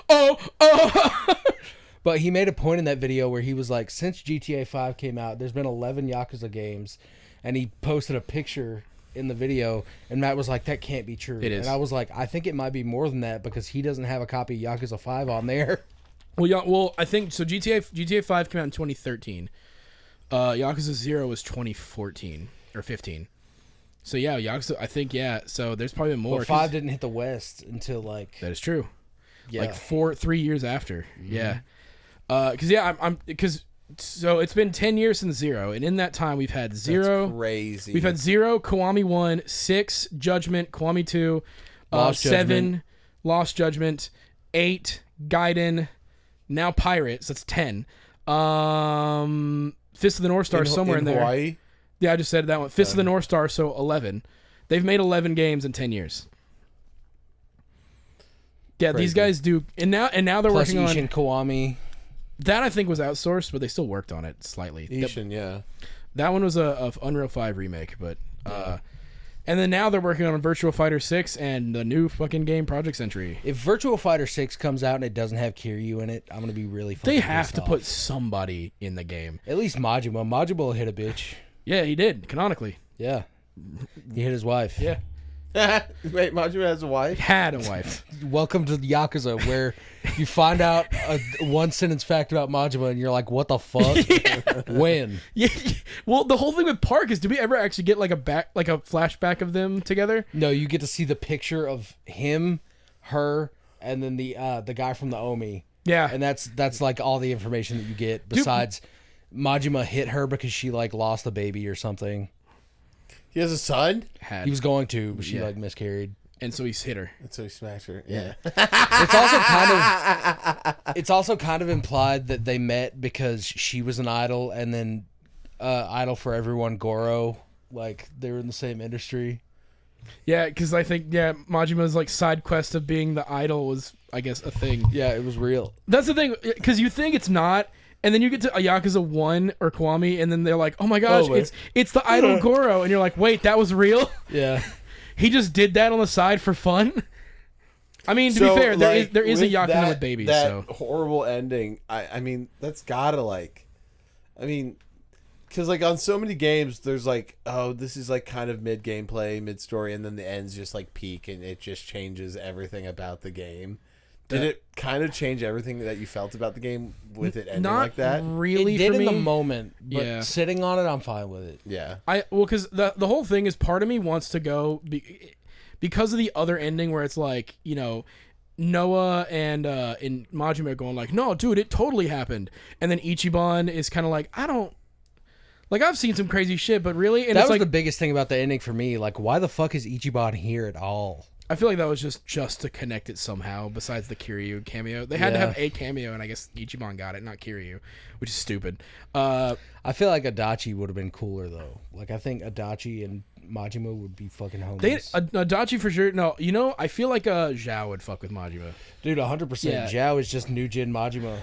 But he made a point in that video where he was like, since GTA 5 came out, there's been 11 Yakuza games, and he posted a picture in the video, and Matt was like, that can't be true. It is. And I was like, I think it might be more than that because he doesn't have a copy of Yakuza 5 on there. Well, yeah, well, I think so. GTA 5 came out in 2013. Yakuza 0 was 2014 or 15. So yeah, Yakuza. I think So there's probably been more. But 5 didn't hit the West until like That is true. yeah. Like 3 years after. Yeah. Because so it's been 10 years since 0, and in that time we've had 0. That's crazy. We've had 0, Kiwami 1, 6, Judgment, Kiwami 2, Lost 7, Judgment. Lost Judgment, 8, Gaiden, now Pirates. That's 10. Fist of the North Star somewhere in there. Hawaii. Yeah, I just said that one. Fist of the North Star, so 11. They've made 11 games in 10 years. Yeah, Crazy. these guys do, and now they're plus working on Ishin Kiwami. that. I think was outsourced, but they still worked on it slightly. Ishin, yeah. That one was a Unreal 5 remake, but and then now they're working on Virtua Fighter 6 and the new fucking game Project Century. If Virtua Fighter 6 comes out and it doesn't have Kiryu in it, I'm gonna be really fucking They have pissed to off. put somebody in the game. At least Majima. Majima will hit a bitch. Yeah, he did canonically. Yeah. He hit his wife. Yeah, Wait, Majima has a wife? had a wife. Welcome to the Yakuza, where you find out a one sentence fact about Majima, and you're like, "What the fuck? When?" Yeah. Well, the whole thing with Park is, do we ever actually get like a flashback of them together? No, you get to see the picture of him, her, and then the guy from the Omi. Yeah, And that's like all the information that you get. Besides, Majima hit her because she like lost a baby or something. He has a son? had. He was going to, but she Yeah. like miscarried. and so he's hit her. And so he smacked her. Yeah. It's also kind of implied that they met because she was an idol, and then idol for everyone, Goro, like they were in the same industry. Yeah, because I think Majima's like side quest of being the idol was, I guess, a thing. Yeah, it was real. That's the thing, because you think it's not, and then you get to a Yakuza 1 or Kiwami, and then they're like, oh my gosh, Oh, wait. it's the idol Goro, and you're like, wait, that was real? Yeah. He just did that on the side for fun? I mean, to be fair, there is a with Yakuza with babies, that so. horrible ending. I mean, that's gotta because like on so many games, there's like, oh, this is like kind of mid gameplay, mid story, and then the end's just like peak, and it just changes everything about the game. Did it kind of change everything that you felt about the game with it ending Not like that? really It did for me. in the moment, but Yeah. sitting on it, I'm fine with it. Yeah. Because the whole thing is, part of me wants to go because of the other ending where it's like, you know, Noah and Majima are going like, no, dude, it totally happened, and then Ichiban is kind of like, I don't. Like, I've seen some crazy shit, but really, and That it's was like, the biggest thing about the ending for me. Like, why the fuck is Ichiban here at all? I feel like that was just to connect it somehow. Besides the Kiryu cameo, they had to Yeah. have a cameo, and I guess Ichiban got it, not Kiryu, which is stupid. I feel like Adachi would have been cooler though. Like, I think Adachi and Majima would be fucking homies. Adachi for sure. No, you know, I feel like Zhao would fuck with Majima. Dude, 100%. Yeah. Zhao is just new gen Majima.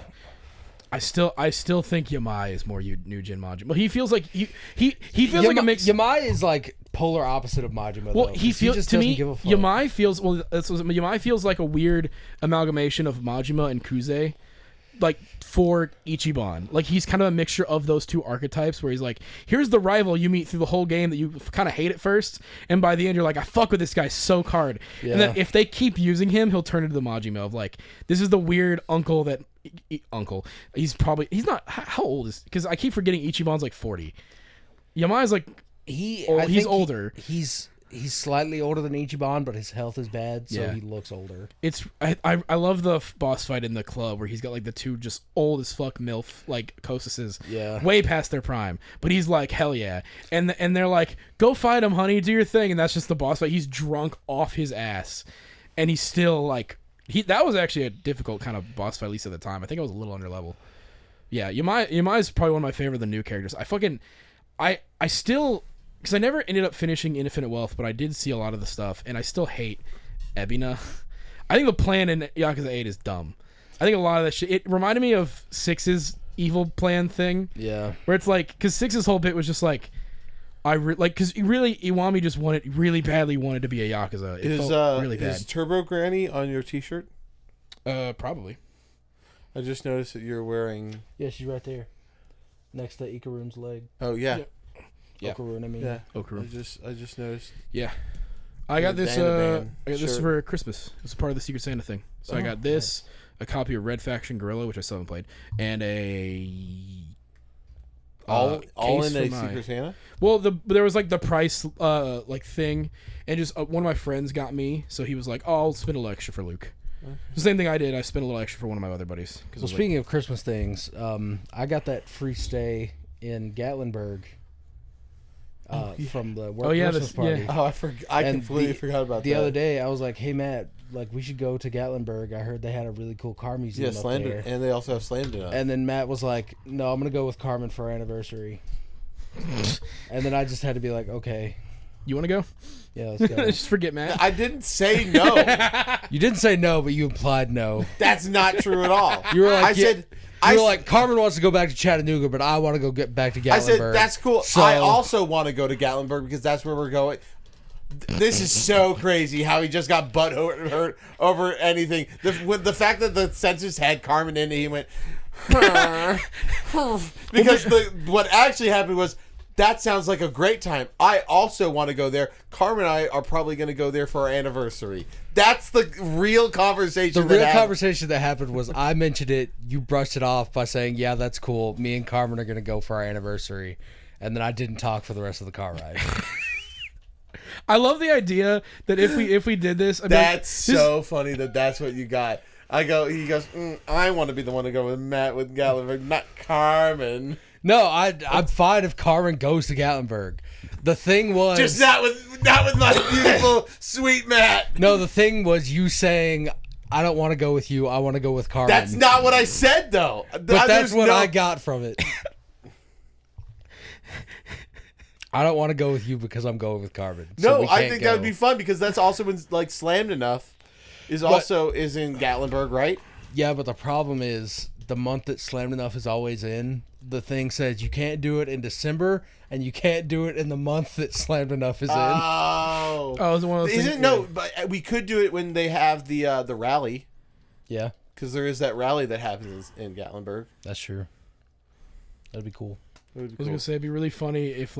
I still think Yamai is more new gen Majima. He feels like he feels like a mix. Yamai is like polar opposite of Majima. Well, though, he 'cause feels just to doesn't me. give a fuck. Yamai feels Yamai feels like a weird amalgamation of Majima and Kuze, like for Ichiban. Like he's kind of a mixture of those two archetypes, where he's like, here's the rival you meet through the whole game that you kind of hate at first, and by the end you're like, I fuck with this guy so hard. Yeah. And then if they keep using him, he'll turn into the Majima of like, this is the weird uncle that uncle. He's not. How old is? Because I keep forgetting Ichiban's like 40. Yamai's like. he's He's older. He's slightly older than Ichiban, but his health is bad, so Yeah. he looks older. I love the boss fight in the club where he's got like the two just old as fuck MILF like Kosuses, Yeah. way past their prime, but he's like hell yeah, and they're like, go fight him, honey, do your thing, and that's just the boss fight. He's drunk off his ass, and he's still like that was actually a difficult kind of boss fight, at least at the time. I think I was a little under level. Yeah, Yamai is probably one of my favorite of the new characters. I still. Because I never ended up finishing Infinite Wealth, but I did see a lot of the stuff, and I still hate Ebina. I think the plan in Yakuza 8 is dumb. I think a lot of that shit. It reminded me of Six's evil plan thing. Yeah. Where it's like, because Six's whole bit was just like, because Iwami just really badly wanted to be a Yakuza. It felt really bad. Is Turbo Granny on your T-shirt? Probably. I just noticed that you're wearing. Yeah, she's right there, next to Ikaru's leg. Oh yeah. Yeah. Okarun, I mean. Yeah. Okuru. I just noticed. Yeah. I got this. Band I got this shirt. for Christmas. It was part of the Secret Santa thing. So I got this, a copy of Red Faction Gorilla, which I still haven't played, and a All case in a for my- Secret Santa. Well, there was like the price like thing, and just one of my friends got me, so he was like, "Oh, I'll spend a little extra for Luke." The same thing I did. I spent a little extra for one of my other buddies. Well, speaking of Christmas things, I got that free stay in Gatlinburg from the work Christmas party. yeah. Oh, I And completely forgot about the that. other day, I was like, "Hey Matt, like we should go to Gatlinburg. I heard they had a really cool car museum Yeah, up Slammed there." it, and they also have Slammed it. And then Matt was like, "No, I'm gonna go with Carmen for our anniversary." And then I just had to be like, "Okay, You want to go? yeah, let's go." Just forget Matt. I didn't say no. You didn't say no, but you implied no. That's not true at all. You were like, I said. You were like, Carmen wants to go back to Chattanooga, but I want to go get back to Gatlinburg. I said that's cool. So, I also want to go to Gatlinburg because that's where we're going. This is so crazy how he just got butt hurt over anything. The fact that the census had Carmen in it, he went because what actually happened was that sounds like a great time. I also want to go there. Carmen and I are probably going to go there for our anniversary. That's the real conversation. the real conversation that happened was I mentioned it. You brushed it off by saying, "Yeah, that's cool. Me and Carmen are going to go for our anniversary," and then I didn't talk for the rest of the car ride. I love the idea that if we did this, I'd be That's like, so funny that's what you got. He goes, I want to be the one to go with Matt with Gatlinburg, not Carmen. No, I'm fine if Carmen goes to Gatlinburg. The thing was Just not with my beautiful, sweet Matt. No, the thing was you saying I don't want to go with you. I want to go with Carmen. That's not what I said, though. But that's what I got from it. I don't want to go with you because I'm going with Carmen. So No, I think that would be fun because that's also when like Slammed Enough is in Gatlinburg, right? Yeah, but the problem is the month that Slammed Enough is always in, the thing says you can't do it in December and you can't do it in the month that Slammed Enough is in. Oh, oh, it was one of those things. No, but we could do it when they have the rally Yeah, because there is that rally that happens in Gatlinburg. that's true. That'd be cool. That would be I was cool. gonna say it'd be really funny if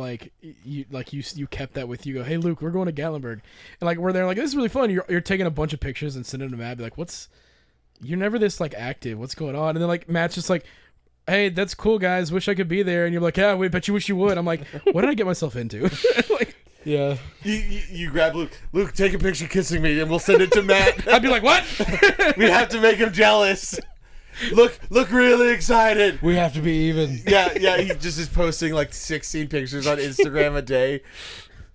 you kept that with you. Go, hey Luke, we're going to Gatlinburg, and like we're there, like this is really fun. You're taking a bunch of pictures and sending them to Matt. Be like, you're never this like active. What's going on? And then like Matt's just like, hey, that's cool, guys. Wish I could be there. And you're like, yeah, wait, bet you wish you would. I'm like, what did I get myself into? Like, Yeah. You grab Luke. Luke, take a picture kissing me, and we'll send it to Matt. I'd be like, what? We have to make him jealous. Look really excited. We have to be even. Yeah, he just is posting like 16 pictures on Instagram a day.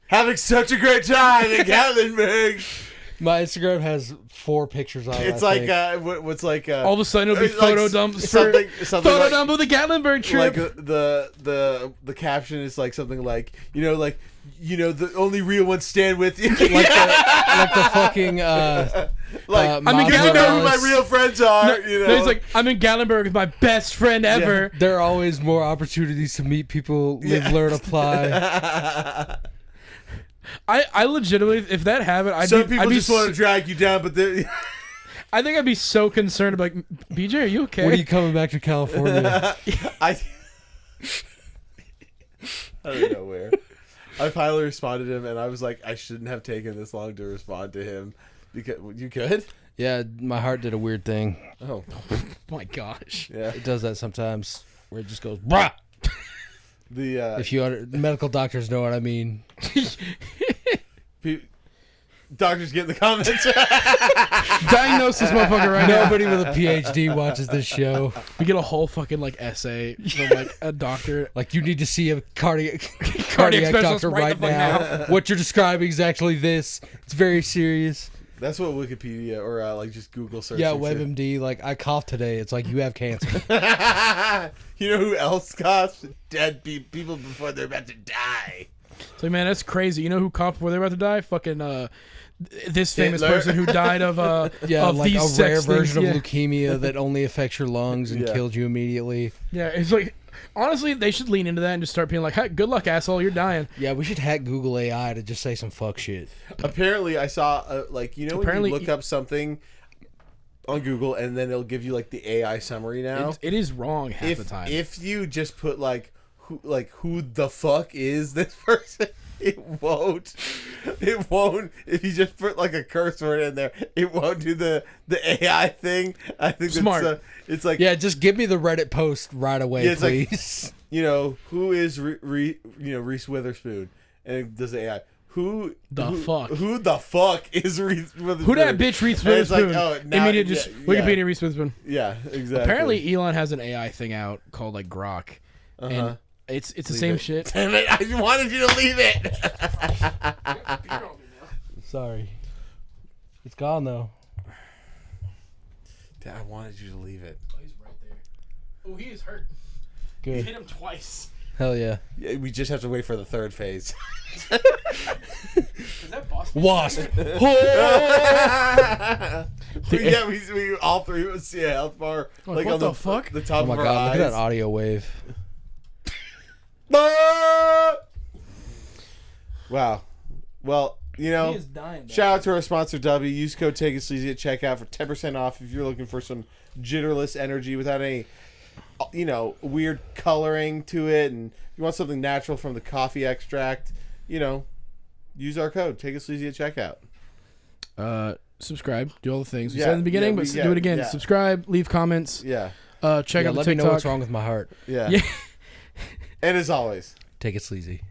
Having such a great time in Gatlinburg. My Instagram has 4 pictures on it. It's I like think. what's like All of a sudden it'll be like photo dumps for something photo like, dump of the Gatlinburg trip. like the caption is like something like the only real ones stand with you. like the fucking Like, I'm I mean, Mob get to know who my Brothers. real friends are. No, he's like, I'm in Gatlinburg with my best friend ever. there are always more opportunities to meet people, live, learn, apply. I legitimately, if that happened, I'd Some be, people I'd be just want to so- drag you down, but I think I'd be so concerned. Like, BJ, are you okay? When are you coming back to California? I don't know where. I finally responded to him, and I was like, I shouldn't have taken this long to respond to him. Because you could? Yeah, my heart did a weird thing. Oh, My gosh. yeah. It does that sometimes, where it just goes, brah! The If you medical doctors know what I mean. doctors get in the comments. Diagnose this motherfucker right now. Nobody with a PhD watches this show. We get a whole fucking like essay from like a doctor. Like, you need to see a cardiac specialist doctor right right the fuck now. What you're describing is actually this. It's very serious. That's what Wikipedia or like just Google search. Yeah, said. WebMD. Like, I coughed today. It's like, you have cancer. You know who else coughs? Dead people before they're about to die. It's like, man, that's crazy. You know who coughed before they're about to die? Fucking this famous Hitler. person who died of Yeah, of like these a sex rare things. version Yeah. of leukemia that only affects your lungs and Yeah. kills you immediately. Yeah, it's like honestly, they should lean into that and just start being like, hey, "Good luck, asshole, you're dying." Yeah, we should hack Google AI to just say some fuck shit. Apparently, I saw like when Apparently- you look up something on Google and then it'll give you like the AI summary now. It is wrong half the time. If you just put who the fuck is this person, it won't. If you just put like a curse word in there, it won't do the AI thing. I think Smart. It's like Yeah, just give me the Reddit post right away, Yeah, it's like- please. who is Reese Witherspoon, and it does the AI. Who the fuck is Reese Witherspoon? Who that bitch Reese And it's like, Witherspoon? oh, now- Immediate just yeah, Wikipedia Reese Witherspoon. Yeah, exactly. Apparently, Elon has an AI thing out called like Grok, and it's the same shit. Damn it! I wanted you to leave it. Sorry. It's gone, though. Dad, I wanted you to leave it. Oh, he's right there. Oh, he is hurt. You Good. hit him twice. Hell yeah. Yeah, we just have to wait for the third phase. Is that Boston? Wasp. Yeah, we all three would see a health bar Like, what on the fuck? the top Oh my of our god, look at that eyes. audio wave. Wow. Well, He is dying. shout out to our sponsor W. Use code Take It Sleazy at checkout for 10% off if you're looking for some jitterless energy without any, weird coloring to it, and if you want something natural from the coffee extract, use our code Take It Sleazy at checkout. Subscribe. Do all the things we Yeah, said in the beginning, yeah, but we- do it again. yeah. Subscribe. Leave comments. Yeah. Check out the let me know TikTok. what's wrong with my heart. Yeah. Yeah. And as always, Take it sleazy.